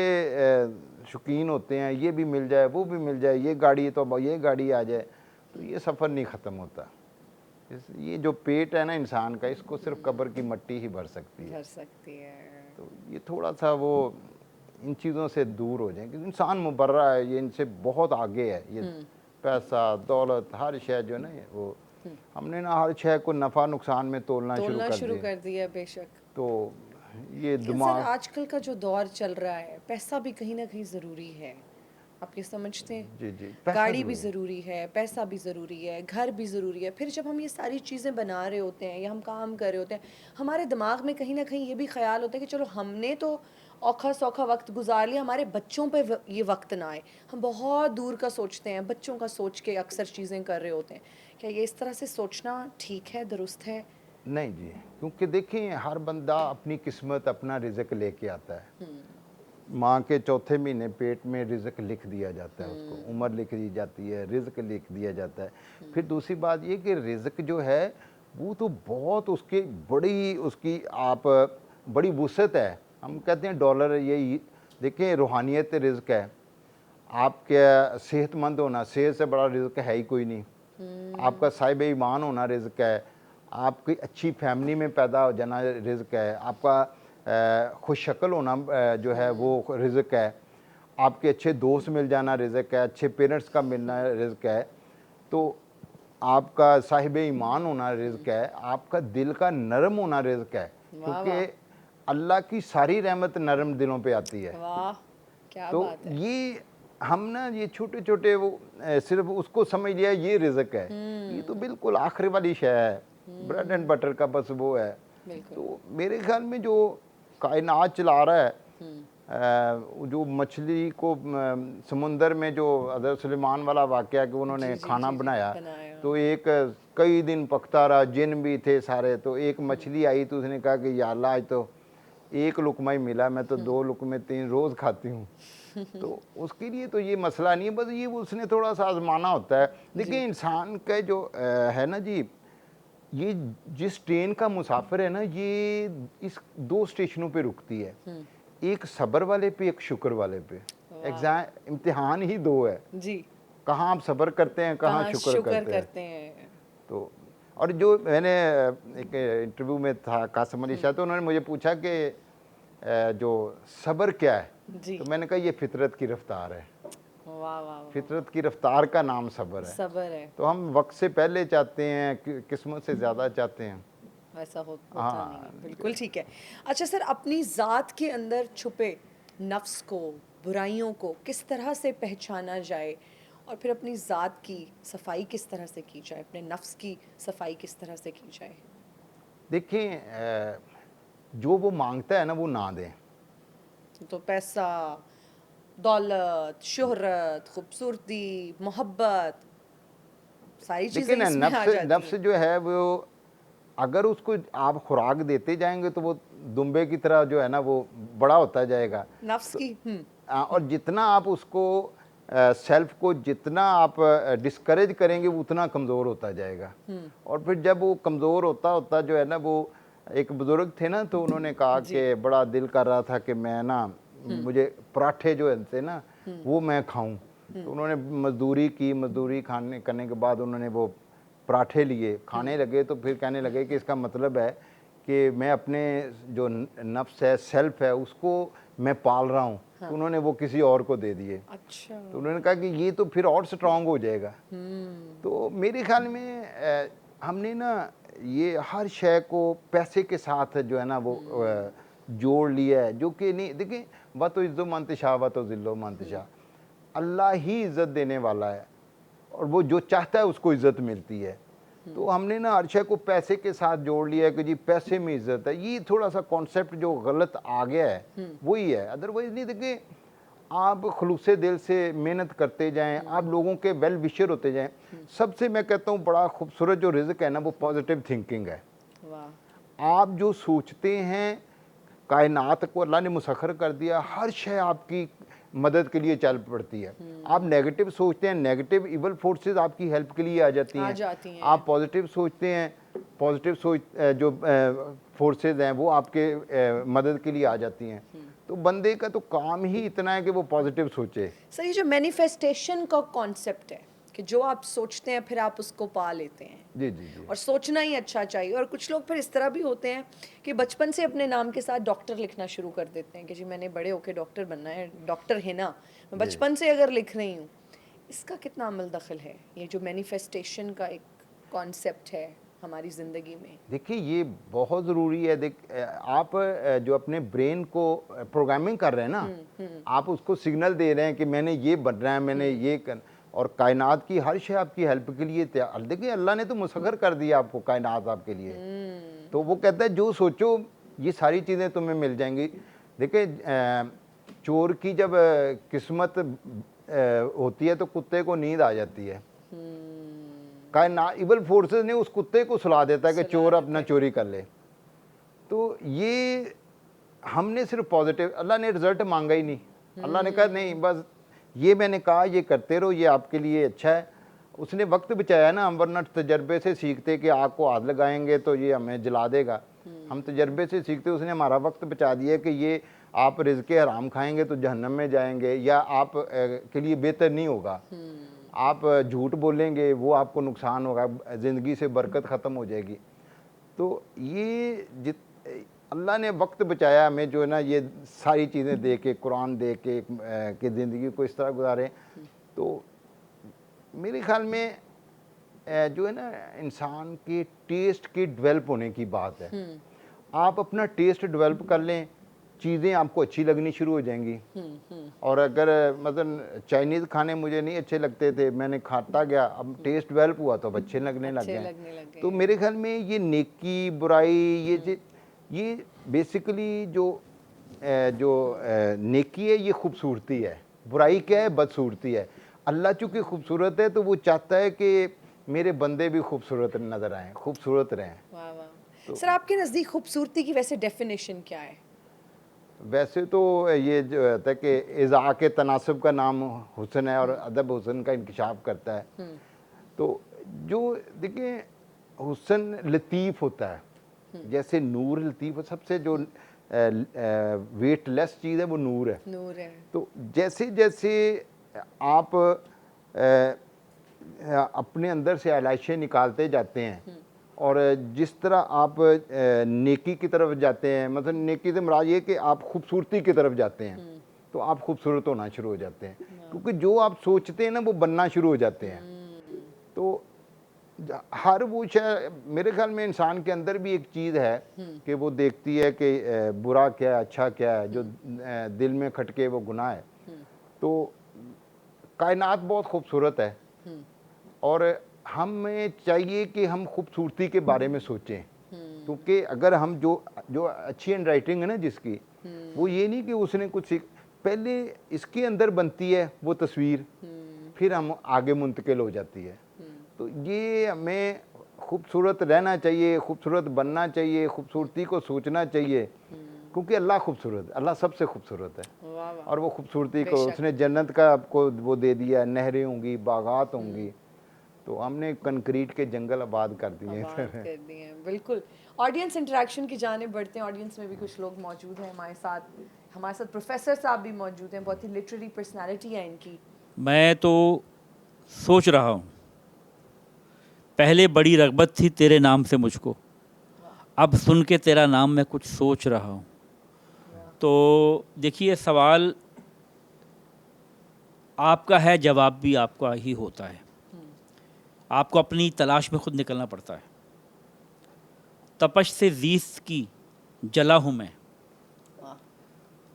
शौकीन होते हैं, ये भी मिल जाए, वो भी मिल जाए, ये गाड़ी तो अब ये गाड़ी आ जाए, तो ये सफ़र नहीं ख़त्म होता। ये जो पेट है ना इंसान का, इसको सिर्फ कब्र की मट्टी ही भर सकती है। तो ये थोड़ा सा वो इन चीज़ों से दूर हो जाए कि इंसान मुबर्रा है, ये इनसे बहुत आगे है। ये पैसा, दौलत, हर शय जो है ना, वो हमने ना हर शय को नफ़ा नुकसान में तोलना शुरू कर दिया। बेशक। तो ये सर, दिमाग आजकल का जो दौर चल रहा है, पैसा भी कहीं ना कहीं ज़रूरी है, आप ये समझते हैं? जी गाड़ी भी ज़रूरी है, पैसा भी ज़रूरी है, घर भी ज़रूरी है। फिर जब हम ये सारी चीज़ें बना रहे होते हैं या हम काम कर रहे होते हैं, हमारे दिमाग में कहीं ना कहीं ये भी ख्याल होता है कि चलो हमने तो औखा सौखा वक्त गुजार लिया, हमारे बच्चों पे ये वक्त ना आए। हम बहुत दूर का सोचते हैं, बच्चों का सोच के अक्सर चीज़ें कर रहे होते हैं। क्या ये इस तरह से सोचना ठीक है, दुरुस्त है? नहीं जी, क्योंकि देखिए हर बंदा अपनी किस्मत, अपना रिज़्क लेके आता है। माँ के चौथे महीने पेट में रिज़्क लिख दिया जाता है, उसको उम्र लिख दी जाती है, रिज़्क लिख दिया जाता है। फिर दूसरी बात ये कि रिज़्क जो है वो तो बहुत उसकी आप बड़ी वुसअत है। हम कहते हैं डॉलर, ये देखिए रूहानियत रिज़्क है। आपके सेहतमंद होना, सेहत से बड़ा रिज़्क है ही कोई नहीं। आपका साहिब ईमान होना रिज़्क है। आपकी अच्छी फैमिली में पैदा हो जाना रिज़्क है। आपका खुश शक्ल होना जो है वो रिज़्क है। आपके अच्छे दोस्त मिल जाना रिज़्क है। अच्छे पेरेंट्स का मिलना रिज़्क है। तो आपका साहिब ईमान होना रिज़्क है। आपका दिल का नरम होना रिज़्क है, क्योंकि अल्लाह की सारी रहमत नरम दिलों पे आती है। वाह, क्या तो बात है। ये हम ना ये छोटे छोटे वो सिर्फ उसको समझ लिया ये रिज़्क है। ये तो बिल्कुल आखिरी वाली शय है, ब्रेड एंड बटर का बस वो है। तो मेरे ख्याल में जो कायनात चला रहा है, जो मछली को समुंदर में जो हज़रत सुलेमान वाला वाक़या कि उन्होंने खाना बनाया, तो एक कई दिन पकता रहा, जिन भी थे सारे। तो एक मछली आई तो उसने कहा कि या अल्लाह, आज तो एक लुकमा ही मिला, मैं तो 2 लुकमे 3 रोज़ खाती हूँ। तो उसके लिए तो ये मसला नहीं है, बस ये उसने थोड़ा सा आजमाना होता है। देखिए इंसान का जो है ना जी, ये जिस ट्रेन का मुसाफिर है ना, ये इस 2 स्टेशनों पे रुकती है, एक सब्र वाले पे, एक शुक्र वाले पे। एग्जाम इम्तिहान ही 2 है, जी, कहाँ आप सब्र करते हैं, कहाँ कहाँ शुक्र शुक्र करते हैं। करते हैं। तो और जो मैंने एक इंटरव्यू में था कासिम अली शाह, तो उन्होंने मुझे पूछा कि जो सब्र क्या है, जी, तो मैंने कहा ये फितरत की रफ्तार है। वाह वाह वाह, फितरत की रफ्तार का नाम सब्र है। सब्र है। तो हम वक्त से पहले चाहते हैं, किस्मत से ज़्यादा चाहते हैं। ऐसा होता नहीं हाँ, है, बिल्कुल ठीक है। अच्छा सर, अपनी ज़ात के अंदर छुपे नफ्स को, बुराइयों को किस तरह से पहचाना जाए, और फिर अपनी ज़ात की सफाई किस तरह से की जाए, अपने नफ्स की सफाई किस तरह से की जाए? देखिए जो वो मांगता है ना, वो ना दें। तो पैसा, दौलत, शोहरत, खूबसूरती, मोहब्बत, सारी देखिए चीज़ें ना, इसमें आ नफ्स जाती नफ्स हैं। जो है वो, अगर उसको आप खुराक देते जाएंगे तो वो दुम्बे की तरह जो है ना वो बड़ा होता जाएगा। नफ्स तो की और जितना आप उसको सेल्फ को जितना आप डिस्करेज करेंगे, वो उतना कमज़ोर होता जाएगा। और फिर जब वो कमज़ोर होता होता जो है ना, वो एक बुज़ुर्ग थे ना, तो उन्होंने कहा जी, कि बड़ा दिल कर रहा था कि मैं ना, मुझे पराठे जो थे ना वो मैं खाऊं। तो उन्होंने मजदूरी की, मजदूरी खाने करने के बाद उन्होंने वो पराठे लिए, खाने लगे। तो फिर कहने लगे कि इसका मतलब है कि मैं अपने जो नफ्स है, सेल्फ है, उसको मैं पाल रहा हूँ। तो उन्होंने वो किसी और को दे दिए। अच्छा, तो उन्होंने कहा कि ये तो फिर और स्ट्रांग हो जाएगा। तो मेरे ख्याल में हमने ना ये हर शय को पैसे के साथ जो है ना वो जोड़ लिया है, जो कि नहीं। देखिए, व तो इज़्ज़ो मंतशा व तो ज़िल्लो मंतशा, अल्लाह ही इज़्ज़त देने वाला है, और वो जो चाहता है उसको इज़्ज़त मिलती है। तो हमने ना हर शय को पैसे के साथ जोड़ लिया है कि जी पैसे में इज़्ज़त है। ये थोड़ा सा कॉन्सेप्ट जो गलत आ गया है वही है। अदरवाइज नहीं, देखिए आप खुलूसे दिल से मेहनत करते जाएं, आप लोगों के वेल विशर होते जाएं। सबसे मैं कहता हूँ बड़ा खूबसूरत जो रिज़्क है ना, वो पॉजिटिव थिंकिंग है। वाह, आप जो सोचते हैं, कायनात को अल्लाह ने मुसखर कर दिया, हर शय आपकी मदद के लिए चल पड़ती है। आप नेगेटिव सोचते हैं, नेगेटिव इवल फोर्सेस आपकी हेल्प के लिए आ जाती आ हैं। जाती हैं। आप पॉजिटिव सोचते हैं, पॉजिटिव सोच जो फोर्सेस हैं वो आपके मदद के लिए आ जाती हैं। तो बंदे का तो काम ही इतना है कि वो पॉजिटिव सोचे। सर, ये जो मैनिफेस्टेशन का कॉन्सेप्ट है कि जो आप सोचते हैं फिर आप उसको पा लेते हैं, जी जी जी। और सोचना ही अच्छा चाहिए। और कुछ लोग फिर इस तरह भी होते हैं कि बचपन से अपने नाम के साथ डॉक्टर लिखना शुरू कर देते हैं कि जी मैंने बड़े होके डॉक्टर बनना है, डॉक्टर है ना, मैं जी। बचपन से अगर लिख रही हूँ। इसका कितना अमल दखल है, ये जो मैनिफेस्टेशन का एक कॉन्सेप्ट है हमारी ज़िंदगी में? देखिए ये बहुत ज़रूरी है। आप जो अपने ब्रेन को प्रोग्रामिंग कर रहे हैं ना, आप उसको सिग्नल दे रहे हैं कि मैंने ये बनना है, मैंने ये कर, और कायनात की हर शय आपकी हेल्प के लिए तैयार। देखिए अल्लाह ने तो मुसखर कर दिया आपको, कायनात आपके लिए। तो वो कहता है जो सोचो ये सारी चीज़ें तुम्हें मिल जाएंगी। देखिए चोर की जब किस्मत होती है तो कुत्ते को नींद आ जाती है। कायनात इवल फोर्सेस ने उस कुत्ते को सुला देता है कि चोर अपना चोरी कर ले। तो ये हमने सिर्फ पॉजिटिव, अल्लाह ने रिजल्ट मांगा ही नहीं। अल्लाह ने कहा नहीं, बस ये मैंने कहा ये करते रहो, ये आपके लिए अच्छा है। उसने वक्त बचाया ना, हम वरना तजर्बे से सीखते कि आग को हाथ लगाएंगे तो ये हमें जला देगा। हम तजर्बे से सीखते, उसने हमारा वक्त बचा दिया कि ये आप रिज़्क़े हराम खाएंगे तो जहन्नम में जाएंगे, या आप के लिए बेहतर नहीं होगा। आप झूठ बोलेंगे वो आपको नुकसान होगा, ज़िंदगी से बरकत ख़त्म हो जाएगी। तो ये अल्लाह ने वक्त बचाया हमें जो है ना, ये सारी चीज़ें दे के, कुरान दे के कि ज़िंदगी को इस तरह गुजारें। तो मेरे ख्याल में जो है ना, इंसान के टेस्ट के डेवलप होने की बात है। आप अपना टेस्ट डेवलप कर लें, चीज़ें आपको अच्छी लगनी शुरू हो जाएंगी। और अगर मतलब चाइनीज़ खाने मुझे नहीं अच्छे लगते थे, मैंने खाता गया, अब टेस्ट डेवलप हुआ तो अब अच्छे लगने लग गए। तो मेरे ख्याल में ये नेकी बुराई, ये बेसिकली जो नेकी है ये खूबसूरती है, बुराई क्या है, बदसूरती है। अल्लाह चूँकि खूबसूरत है तो वो चाहता है कि मेरे बंदे भी खूबसूरत नज़र आएँ, खूबसूरत रहें। वाह वाह। सर, आपके नज़दीक खूबसूरती की वैसे डेफिनेशन क्या है? वैसे तो ये जो होता है कि इज़ा के तनासब का नाम हुस्न है और अदब हुस्न का इंकशाफ करता है। तो जो देखिए हुस्न लतीफ़ होता है, जैसे नूर लतीफ़, सबसे जो वेटलेस चीज़ है वो नूर है। नूर है। तो जैसे जैसे आप अपने अंदर से आलाइशें निकालते जाते हैं और जिस तरह आप नेकी की तरफ जाते हैं, मतलब नेकी से मुराद ये कि आप खूबसूरती की तरफ जाते हैं, तो आप खूबसूरत होना शुरू हो जाते हैं, क्योंकि जो आप सोचते हैं ना वो बनना शुरू हो जाते हैं। तो हर वो मेरे ख्याल में इंसान के अंदर भी एक चीज़ है कि वो देखती है कि बुरा क्या है, अच्छा क्या है, जो दिल में खटके वो गुनाह है। तो कायनात बहुत खूबसूरत है और हमें चाहिए कि हम खूबसूरती के बारे में सोचें, क्योंकि अगर हम जो जो अच्छी हैंड राइटिंग है ना जिसकी, वो ये नहीं कि उसने कुछ पहले इसके अंदर बनती है वो तस्वीर, फिर हम आगे मुंतकिल हो जाती है। तो ये हमें खूबसूरत रहना चाहिए, खूबसूरत बनना चाहिए, खूबसूरती को सोचना चाहिए, क्योंकि अल्लाह खूबसूरत, अल्लाह सबसे खूबसूरत है। वाह वाह। और वो खूबसूरती को उसने जन्नत का आपको वो दे दिया, नहरें होंगी, बागात होंगी, तो हमने कंक्रीट के जंगल आबाद कर दिए बात कर दी है, बिल्कुल। ऑडियंस इंटरेक्शन की जाने बढ़ते हैं। ऑडियंस में भी कुछ लोग मौजूद हैं हमारे साथ प्रोफेसर साहब भी मौजूद हैं, बहुत ही लिटरेरी पर्सनालिटी है इनकी। मैं तो सोच रहा हूँ, पहले बड़ी रग़बत थी तेरे नाम से मुझको, अब सुन के तेरा नाम मैं कुछ सोच रहा हूँ। तो देखिए, सवाल आपका है, जवाब भी आपका ही होता है। आपको अपनी तलाश में खुद निकलना पड़ता है। तपश से ज़ीस्त की जला हूँ मैं,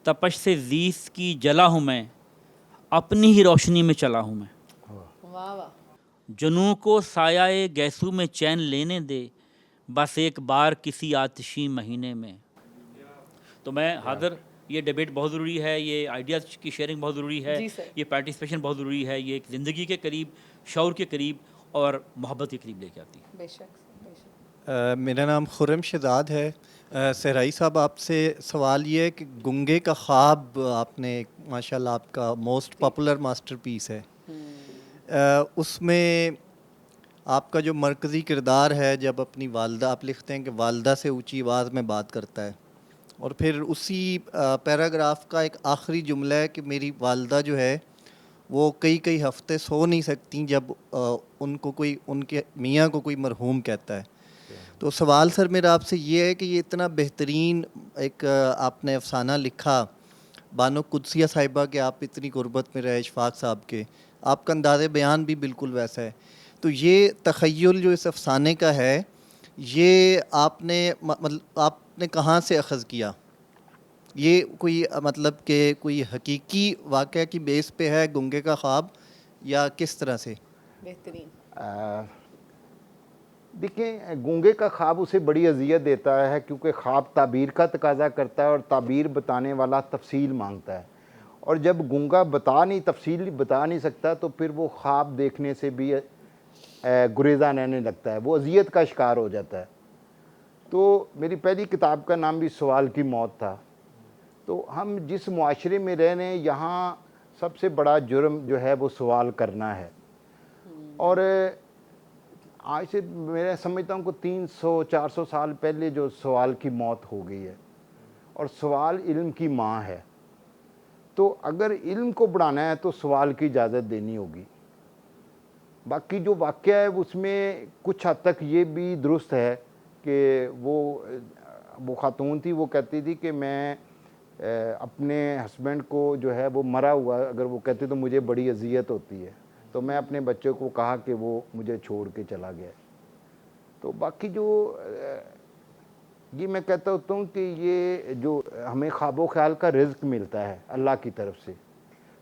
तपश से ज़ीस्त की जला हूँ मैं, अपनी ही रोशनी में चला हूँ मैं। वाह वाह। जुनूं को सायाए गैसू में चैन लेने दे, बस एक बार किसी आतिशी महीने में। तो मैं हाजिर, ये डिबेट बहुत ज़रूरी है, ये आइडियाज़ की शेयरिंग बहुत ज़रूरी है, जी सर। ये पार्टिसिपेशन बहुत ज़रूरी है, ये एक ज़िंदगी के करीब, शौर के करीब और मोहब्बत के करीब लेके आती है। बेशक बेशक। मेरा नाम खुर्रम शहजाद है। सहराई साहब, आपसे सवाल ये है कि गुंगे का ख्वाब आपने माशाल्लाह आपका मोस्ट पॉपुलर मास्टरपीस है। उसमें आपका जो मरकज़ी किरदार है, जब अपनी वालदा, आप लिखते हैं कि वालदा से ऊंची आवाज़ में बात करता है, और फिर उसी पैराग्राफ का एक आखिरी जुमला है कि मेरी वालदा जो है वो कई कई हफ्ते सो नहीं सकती जब उनको कोई, उनके मियाँ को कोई मरहूम कहता है। तो सवाल सर मेरा आपसे ये है कि ये इतना बेहतरीन एक आपने अफसाना लिखा बानो कुदसिया साहिबा के, आप इतनी गुर्बत में रहे इशफाक साहब के, आपका अंदाज़ बयान भी बिल्कुल वैसा है। तो ये तख़य्युल जो इस अफसाने का है, ये आपने मतलब आपने कहाँ से अख़ज़ किया? ये कोई मतलब कि कोई हकीकी वाक़या की बेस पे है गुंगे का ख्वाब, या किस तरह से? बेहतरीन। देखिए, गूंगे का ख्वाब उसे बड़ी अजियत देता है, क्योंकि ख्वाब ताबीर का तकाजा करता है और ताबीर बताने वाला तफसील मांगता है, और जब गूंगा तफसील बता नहीं सकता, तो फिर वो ख्वाब देखने से भी गुरेज़ा रहने लगता है, वो अजियत का शिकार हो जाता है। तो मेरी पहली किताब का नाम भी सवाल की मौत था। तो हम जिस मुआशरे में रह रहे हैं, यहाँ सबसे बड़ा जुर्म जो है वो सवाल करना है, और आज से मैं समझता हूँ कि 300-400 साल पहले जो सवाल की मौत हो गई है, और सवाल इल्म की माँ है। तो अगर इल्म को बढ़ाना है तो सवाल की इजाज़त देनी होगी। बाकी जो वाक़या है उसमें कुछ हद तक ये भी दुरुस्त है कि वो ख़ातून थी, वो कहती थी कि मैं अपने हस्बैंड को जो है वो मरा हुआ अगर वो कहते तो मुझे बड़ी अजियत होती है, तो मैं अपने बच्चों को कहा कि वो मुझे छोड़ के चला गया। तो बाकी जो ये मैं कहता होता हूँ कि ये जो हमें ख्वाबो ख्याल का रिज़्क मिलता है अल्लाह की तरफ से,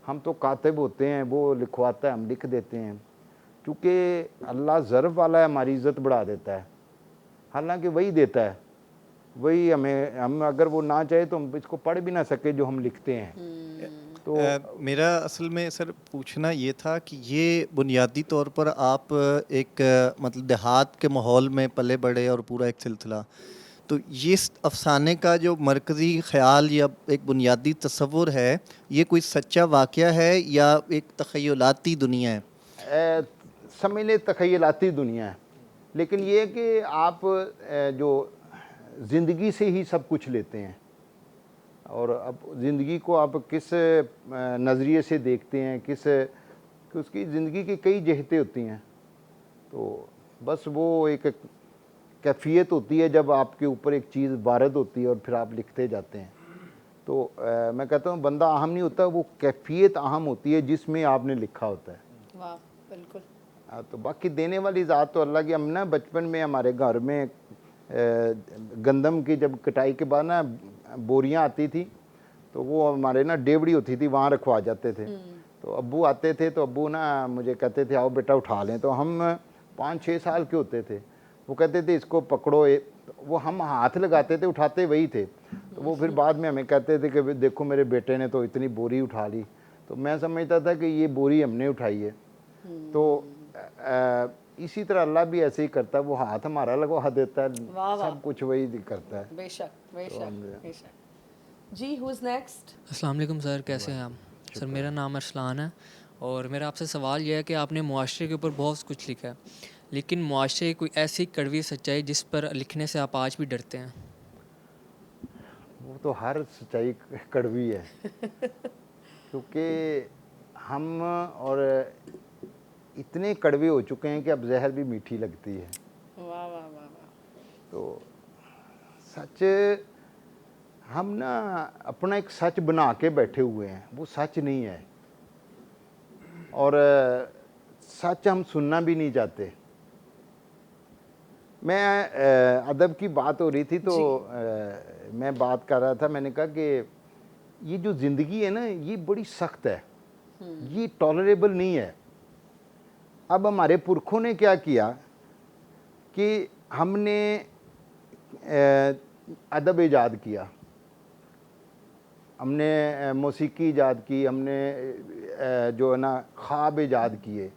हम तो कातिब होते हैं, वो लिखवाता है, हम लिख देते हैं, क्योंकि अल्लाह ज़र्फ़ वाला है, हमारी इज़्ज़त बढ़ा देता है, हालांकि वही देता है, वही हम अगर वो ना चाहे तो हम इसको पढ़ भी ना सके जो हम लिखते हैं। तो मेरा असल में सर पूछना ये था कि ये बुनियादी तौर पर आप एक मतलब देहात के माहौल में पले बढ़े और पूरा एक सिलसिला, तो ये अफसाने का जो मरकज़ी ख़्याल या एक बुनियादी तसव्वुर है, ये कोई सच्चा वाक़या है या एक तख़य्युलाती दुनिया है? समझ लें तख़य्युलाती दुनिया है, लेकिन ये है कि आप जो ज़िंदगी से ही सब कुछ लेते हैं, और अब ज़िंदगी को आप किस नज़रिए से देखते हैं, कि उसकी ज़िंदगी की कई जहतें होती हैं। तो बस वो एक कैफ़ियत होती है जब आपके ऊपर एक चीज़ वारद होती है और फिर आप लिखते जाते हैं। तो मैं कहता हूँ बंदा अहम नहीं होता, वो कैफ़ियत अहम होती है जिसमें आपने लिखा होता है। वाह, बिल्कुल। तो बाकी देने वाली ज़ात तो अल्लाह की। हम ना बचपन में हमारे घर में गंदम की जब कटाई के बाद ना बोरियां आती थी, तो वो हमारे ना डेवड़ी होती थी, वहाँ रखवा जाते थे। तो अब्बू आते थे, तो अब्बू ना मुझे कहते थे आओ बेटा उठा लें। तो हम 5-6 साल के होते थे। वो कहते थे इसको पकड़ो, वो हम हाथ लगाते थे, उठाते वही थे। तो वो फिर बाद में हमें कहते थे कि देखो मेरे बेटे ने तो इतनी बोरी उठा ली। तो मैं समझता था कि ये बोरी हमने उठाई है। तो इसी तरह अल्लाह भी ऐसे ही करता है, वो हाथ हमारा लगवा देता है, वाह, वाह। सब कुछ वही करता है। बेशक, बेशक, बेशक। जी, हुज़ नेक्स्ट? अस्सलाम वालेकुम सर, कैसे हैं आप? सर मेरा नाम अरसलान है और मेरा आपसे सवाल यह है कि आपने मुआशरे के ऊपर बहुत कुछ लिखा है, लेकिन मुआशरे की कोई ऐसी कड़वी सच्चाई जिस पर लिखने से आप आज भी डरते हैं? वो तो हर सच्चाई कड़वी है, क्योंकि हम और इतने कड़वे हो चुके हैं कि अब जहर भी मीठी लगती है। वाह, वाह, वाह, वाह। तो सच हम ना अपना एक सच बना के बैठे हुए हैं, वो सच नहीं है, और सच हम सुनना भी नहीं चाहते। मैं अदब की बात हो रही थी, तो मैं बात कर रहा था, मैंने कहा कि ये जो ज़िंदगी है ना, ये बड़ी सख्त है, ये टॉलरेबल नहीं है। अब हमारे पुरखों ने क्या किया कि हमने अदब ईजाद किया, हमने मौसीकी ईजाद की, हमने जो है ना ख्वाब ईजाद किए।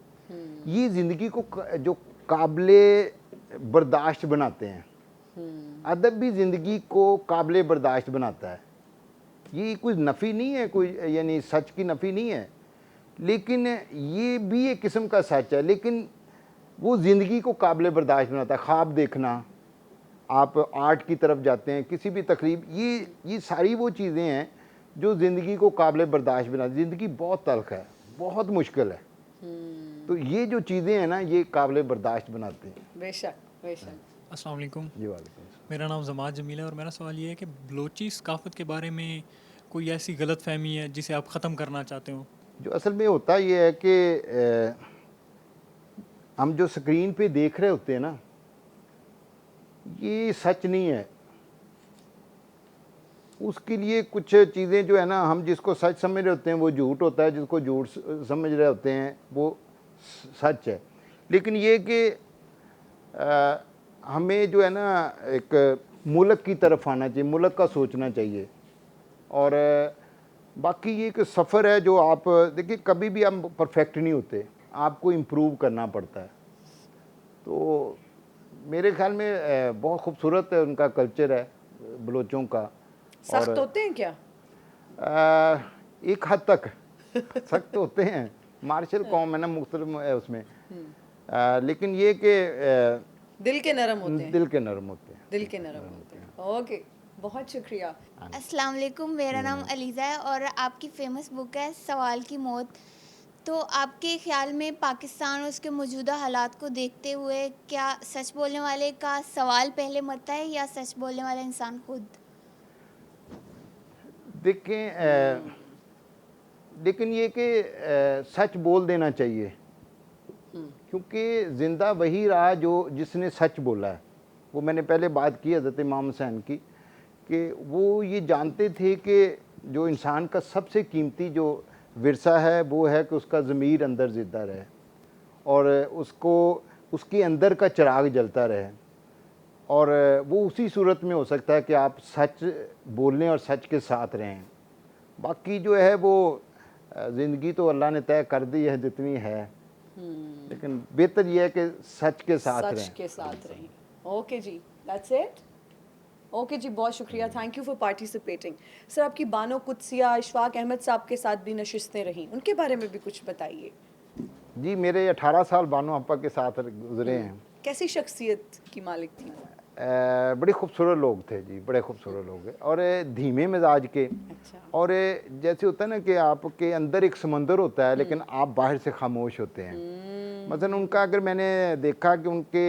ये ज़िंदगी को जो काबिले बर्दाश्त बनाते हैं। अदब भी ज़िंदगी को काबिले बर्दाश्त बनाता है। ये कोई नफ़ी नहीं है, कोई यानी सच की नफ़ी नहीं है, लेकिन ये भी एक किस्म का सच है, लेकिन वो ज़िंदगी को काबिले बर्दाश्त बनाता है। ख्वाब देखना, आप आर्ट की तरफ जाते हैं, किसी भी तकरीब, ये सारी वो चीज़ें हैं जो ज़िंदगी को काबिले बर्दाश्त बनाती। ज़िंदगी बहुत तल्ख है, बहुत मुश्किल है, तो ये जो चीज़ें हैं ना, ये काबिले बर्दाश्त बनाती हैं। बेशक, बेशक। अस्सलाम वालेकुम। जी वालेकुम। मेरा नाम जमात जमील है और मेरा सवाल ये है कि बलोची सकाफ़त के बारे में कोई ऐसी गलत फहमी है जिसे आप ख़त्म करना चाहते हो? जो असल में होता ये है कि हम जो स्क्रीन पे देख रहे होते हैं ना, ये सच नहीं है। उसके लिए कुछ चीज़ें जो है ना, हम जिसको सच समझ रहे होते हैं वो झूठ होता है, जिसको झूठ समझ रहे होते हैं वो सच है। लेकिन ये कि हमें जो है ना एक मुल्क की तरफ आना चाहिए, मुल्क का सोचना चाहिए। और बाकी ये एक सफ़र है जो आप देखिए, कभी भी हम परफेक्ट नहीं होते, आपको इम्प्रूव करना पड़ता है। तो मेरे ख्याल में बहुत खूबसूरत है उनका कल्चर है बलोचों का। सख्त होते हैं क्या? एक हद तक सख्त होते हैं, मार्शल कौम है ना, मुख्तलिफ है उसमें। लेकिन ये कि दिल के नरम होते हैं। दिल के नरम होते हैं। दिल के नरम होते हैं। ओके, बहुत शुक्रिया। अस्सलाम वालेकुम, मेरा नाम अलीज़ा है और आपकी फ़ेमस बुक है सवाल की मौत। तो आपके ख़्याल में पाकिस्तान और उसके मौजूदा हालात को देखते हुए क्या सच बोलने वाले का सवाल पहले मरता है या सच बोलने वाला इंसान खुद? देखें, लेकिन ये कि सच बोल देना चाहिए, क्योंकि ज़िंदा वही रहा जो जिसने सच बोला है। वो मैंने पहले बात की हज़रत इमाम हुसैन की, कि वो ये जानते थे कि जो इंसान का सबसे कीमती जो विरसा है वो है कि उसका ज़मीर अंदर ज़िंदा रहे और उसको उसके अंदर का चिराग जलता रहे, और वो उसी सूरत में हो सकता है कि आप सच बोलें और सच के साथ रहें। बाकी जो है वो ज़िंदगी तो अल्लाह ने तय कर दी है जितनी है, लेकिन बेहतर यह है कि सच के साथ रहें। सच के साथ रहें। ओके जी, दैट्स इट। ओके जी, बहुत शुक्रिया, thank you for participating. Sir, आपकी बानो कुदसिया इशफाक अहमद साहब के साथ भी नशिस्तें रहीं, उनके बारे में भी कुछ बताइए। जी, मेरे 18 साल बानो आपा के साथ गुजरे हैं। कैसी शख्सियत की मालिक थी? बड़े खूबसूरत लोग थे जी, बड़े खूबसूरत लोग हैं और धीमे मिजाज के। अच्छा। और जैसे होता है ना कि आपके अंदर एक समंदर होता है लेकिन आप बाहर से खामोश होते हैं। मसलन उनका अगर मैंने देखा कि उनके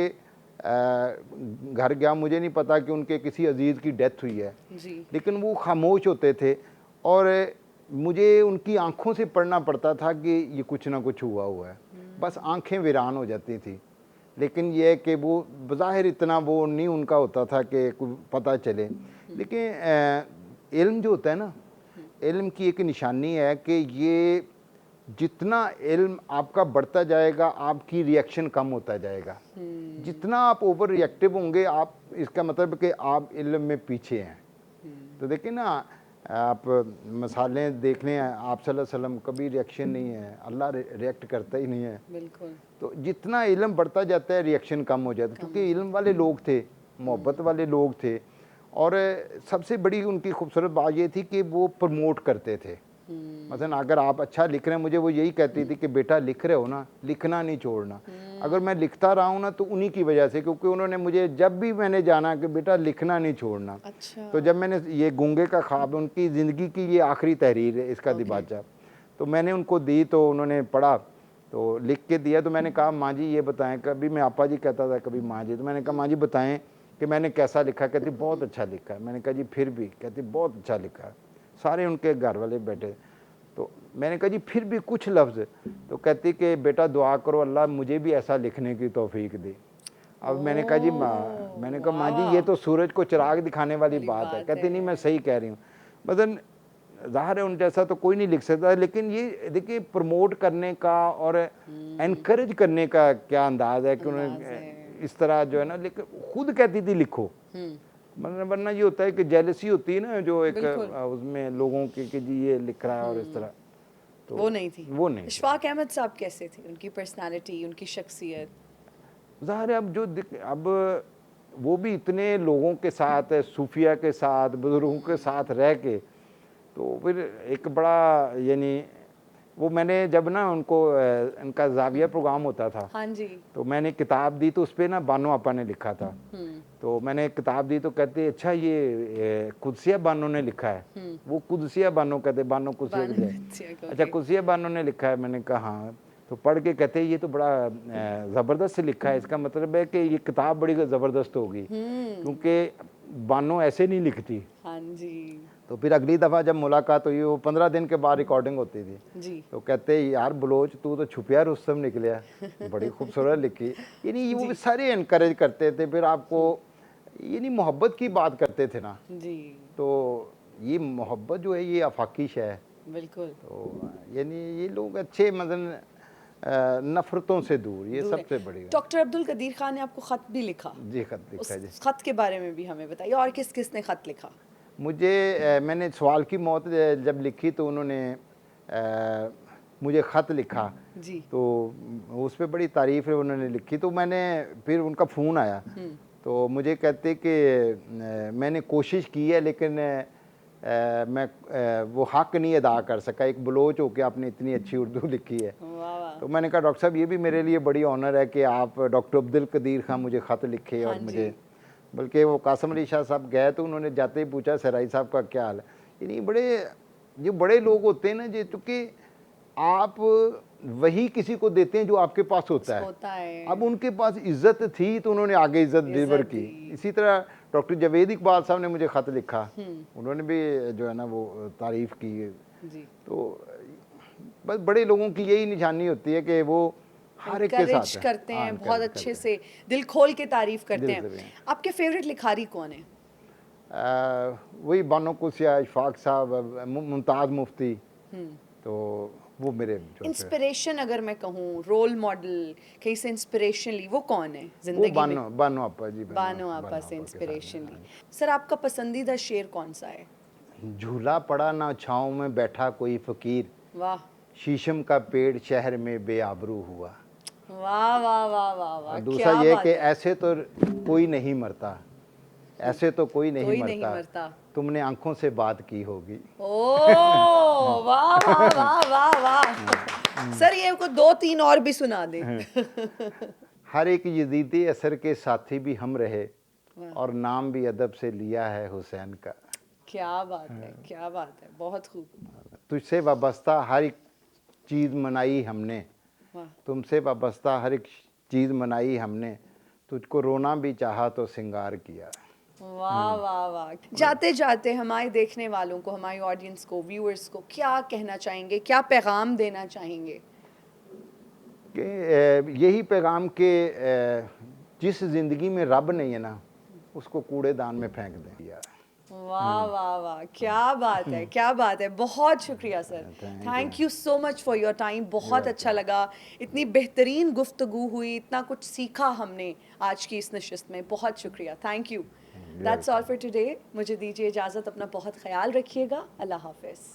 घर गया, मुझे नहीं पता कि उनके किसी अजीज़ की डेथ हुई है जी। लेकिन वो खामोश होते थे और मुझे उनकी आंखों से पढ़ना पड़ता था कि ये कुछ ना कुछ हुआ है। बस आंखें वीरान हो जाती थी। लेकिन ये है कि वो बज़ाहिर इतना वो नहीं उनका होता था कि कोई पता चले। लेकिन इल्म जो होता है ना, इल्म की एक निशानी है कि ये जितना इल्म आपका बढ़ता जाएगा आपकी रिएक्शन कम होता जाएगा। जितना आप ओवर रिएक्टिव होंगे आप, इसका मतलब कि आप इल्म में पीछे हैं। तो देखिए ना, आप मसालें देख लें, आप सल्लल्लाहु अलैहि वसल्लम कभी रिएक्शन नहीं है, अल्लाह रिएक्ट करता ही नहीं है। बिल्कुल। तो जितना इल्म बढ़ता जाता है रिएक्शन कम हो जाता है, क्योंकि इल्म वाले लोग थे, मोहब्बत वाले लोग थे। और सबसे बड़ी उनकी खूबसूरत बात ये थी कि वो प्रमोट करते थे। मसलन अगर आप अच्छा लिख रहे हैं, मुझे वो यही कहती थी कि बेटा लिख रहे हो ना, लिखना नहीं छोड़ना। अगर मैं लिखता रहा हूँ ना तो उन्हीं की वजह से, क्योंकि उन्होंने मुझे जब भी मैंने जाना कि बेटा लिखना नहीं छोड़ना। अच्छा। तो जब मैंने ये गूंगे का ख्वाब, उनकी ज़िंदगी की ये आखिरी तहरीर है, इसका दिबाचा, तो मैंने उनको दी तो उन्होंने पढ़ा, तो लिख के दिया। तो मैंने कहा माँ जी ये बताएं, कभी मैं आपा जी कहता था कभी माँ जी, तो मैंने कहा माँ जी बताएं कि मैंने कैसा लिखा। कहती बहुत अच्छा लिखा है। मैंने कहा जी फिर भी? कहती बहुत अच्छा लिखा है। सारे उनके घर वाले बैठे, तो मैंने कहा जी फिर भी कुछ लफ्ज़। तो कहती कि बेटा दुआ करो अल्लाह मुझे भी ऐसा लिखने की तौफीक दे। अब मैंने कहा जी माँ, मैंने कहा माँ जी ये तो सूरज को चिराग दिखाने वाली बात है। कहती नहीं मैं सही कह रही हूँ। मतलब ज़ाहिर है उन जैसा तो कोई नहीं लिख सकता, लेकिन ये देखिए प्रमोट करने का और एनकरेज करने का क्या अंदाज़ है कि उन्होंने इस तरह जो है ना, लेकिन खुद कहती थी लिखो। मतलब वरना ये होता है कि जेलसी होती है ना जो एक उसमें लोगों की कि जी ये लिख रहा है और इस तरह, तो वो नहीं थी। वो नहीं। इशफाक अहमद साहब कैसे थे? उनकी पर्सनालिटी, उनकी शख्सियत? ज़ाहिर है अब वो भी इतने लोगों के साथ, सूफिया के साथ, बुज़ुर्गों के साथ रह के, तो फिर एक बड़ा यानी वो मैंने जब ना उनको इनका जाविया प्रोग्राम होता था, हाँ जी। तो मैंने किताब दी तो उस पर ना बानो आपा ने लिखा था। तो मैंने किताब दी तो कहते अच्छा ये कुदसिया बानो ने लिखा है। वो कुदसिया बानो कहते, बानो कुदसिया कहते। अच्छा कुदसिया बानो ने लिखा है। मैंने कहा हाँ। तो पढ़ के कहते ये तो बड़ा ज़बरदस्त लिखा है, इसका मतलब है कि ये किताब बड़ी ज़बरदस्त होगी, क्योंकि बानो ऐसे नहीं लिखती। हाँ जी। तो फिर अगली दफ़ा जब मुलाकात हुई, वो 15 दिन के बाद रिकॉर्डिंग होती थी, जी। तो कहते यार बलोच तू तो छुपिया रुस्तम निकलिया, बड़ी खूबसूरत लिखी। यानी वो सारे इनकरेज करते थे। फिर आपको यानी मोहब्बत की बात करते थे ना, जी। तो ये मोहब्बत जो है ये आफाकी शय है। बिल्कुल। तो यानी ये लोग अच्छे, मतलब नफ़रतों से दूर, ये सबसे बड़ी बात। डॉक्टर अब्दुल कदीर खान ने आपको ख़त भी लिखा। जी खत लिखा जी। उस ख़त के बारे में भी हमें बताइए, और किस किस ने ख़त लिखा? मुझे मैंने सवाल की मौत जब लिखी तो उन्होंने मुझे ख़त लिखा जी। तो उस पर बड़ी तारीफ़ है उन्होंने लिखी। तो मैंने फिर उनका फ़ोन आया तो मुझे कहते कि मैंने कोशिश की है लेकिन मैं वो हक़ नहीं अदा कर सका, एक बलोच होकर आपने इतनी अच्छी उर्दू लिखी है। वाह वाह। तो मैंने कहा डॉक्टर साहब ये भी मेरे लिए बड़ी ऑनर है कि आप डॉक्टर अब्दुल कदीर खान मुझे ख़त लिखे। हाँ और जी। मुझे बल्कि वो कासम अली शाह साहब गए तो उन्होंने जाते ही पूछा सहराई साहब का क्या हाल है। यानी बड़े लोग होते हैं ना जी, चूँकि आप वही किसी को देते हैं जो आपके पास होता है। अब उनके पास इज्जत थी तो उन्होंने आगे इज्जत डिलीवर की। इसी तरह डॉक्टर जावेद इकबाल साहब ने मुझे ख़त लिखा, उन्होंने भी जो है ना वो तारीफ़ की जी। तो बस बड़े लोगों की यही निशानी होती है कि वो हर एक के साथ करते हैं, बहुत अच्छे से दिल खोल के तारीफ़ करते हैं। आपके फेवरेट लिखारी कौन है? वही बानो कुदसिया, इशफाक साहब, मुमताज़ मुफ्ती, तो वो मेरे इंस्पिरेशन अगर मैं कहूँ, रोल मॉडल कहीं से इंस्पिरेशन ली, वो कौन है जिंदगी में? बानो आपा जी। बानो आपा से इंस्पिरेशन ली। सर आपका पसंदीदा शेर कौन सा है? झूला पड़ा ना छाँव में बैठा कोई फ़कीर, वाह। शीशम का पेड़ शहर में बेआबरू हुआ। वाह वाह वाह वाह वाह। दूसरा ये कि ऐसे तो कोई नहीं मरता, ऐसे तो कोई नहीं कोई नहीं मरता, मरता। तुमने आंखों से बात की होगी। ओ वाह वाह वाह वाह वाह। सर ये को 2-3 और भी सुना दे। हर एक यजीदी असर के साथी भी हम रहे और नाम भी अदब से लिया है हुसैन का। क्या बात है, क्या बात है, बहुत खूब। तुझसे वाबस्ता हर एक चीज़ मनाई हमने, वाह तुमसे वाबस्ता हर एक चीज़ मनाई हमने, तुझको रोना भी चाहा तो सिंगार किया। वाह वाह वाह। जाते जाते हमारे देखने वालों को, हमारी ऑडियंस को, व्यूअर्स को क्या कहना चाहेंगे, क्या पैगाम देना चाहेंगे? कि यही पैगाम के जिस ज़िंदगी में रब नहीं है ना, उसको कूड़ेदान में फेंक दें यार। वाह वाह वाह, क्या बात है, क्या बात है। बहुत शुक्रिया sir, thank you so much for your time. बहुत अच्छा लगा, इतनी बेहतरीन गुफ्तगू हुई, इतना कुछ सीखा हमने आज की इस नशिस्त में। बहुत शुक्रिया, thank you. That's all for today. मुझे दीजिए इजाज़त, अपना बहुत ख्याल रखिएगा। अल्लाह हाफिज़।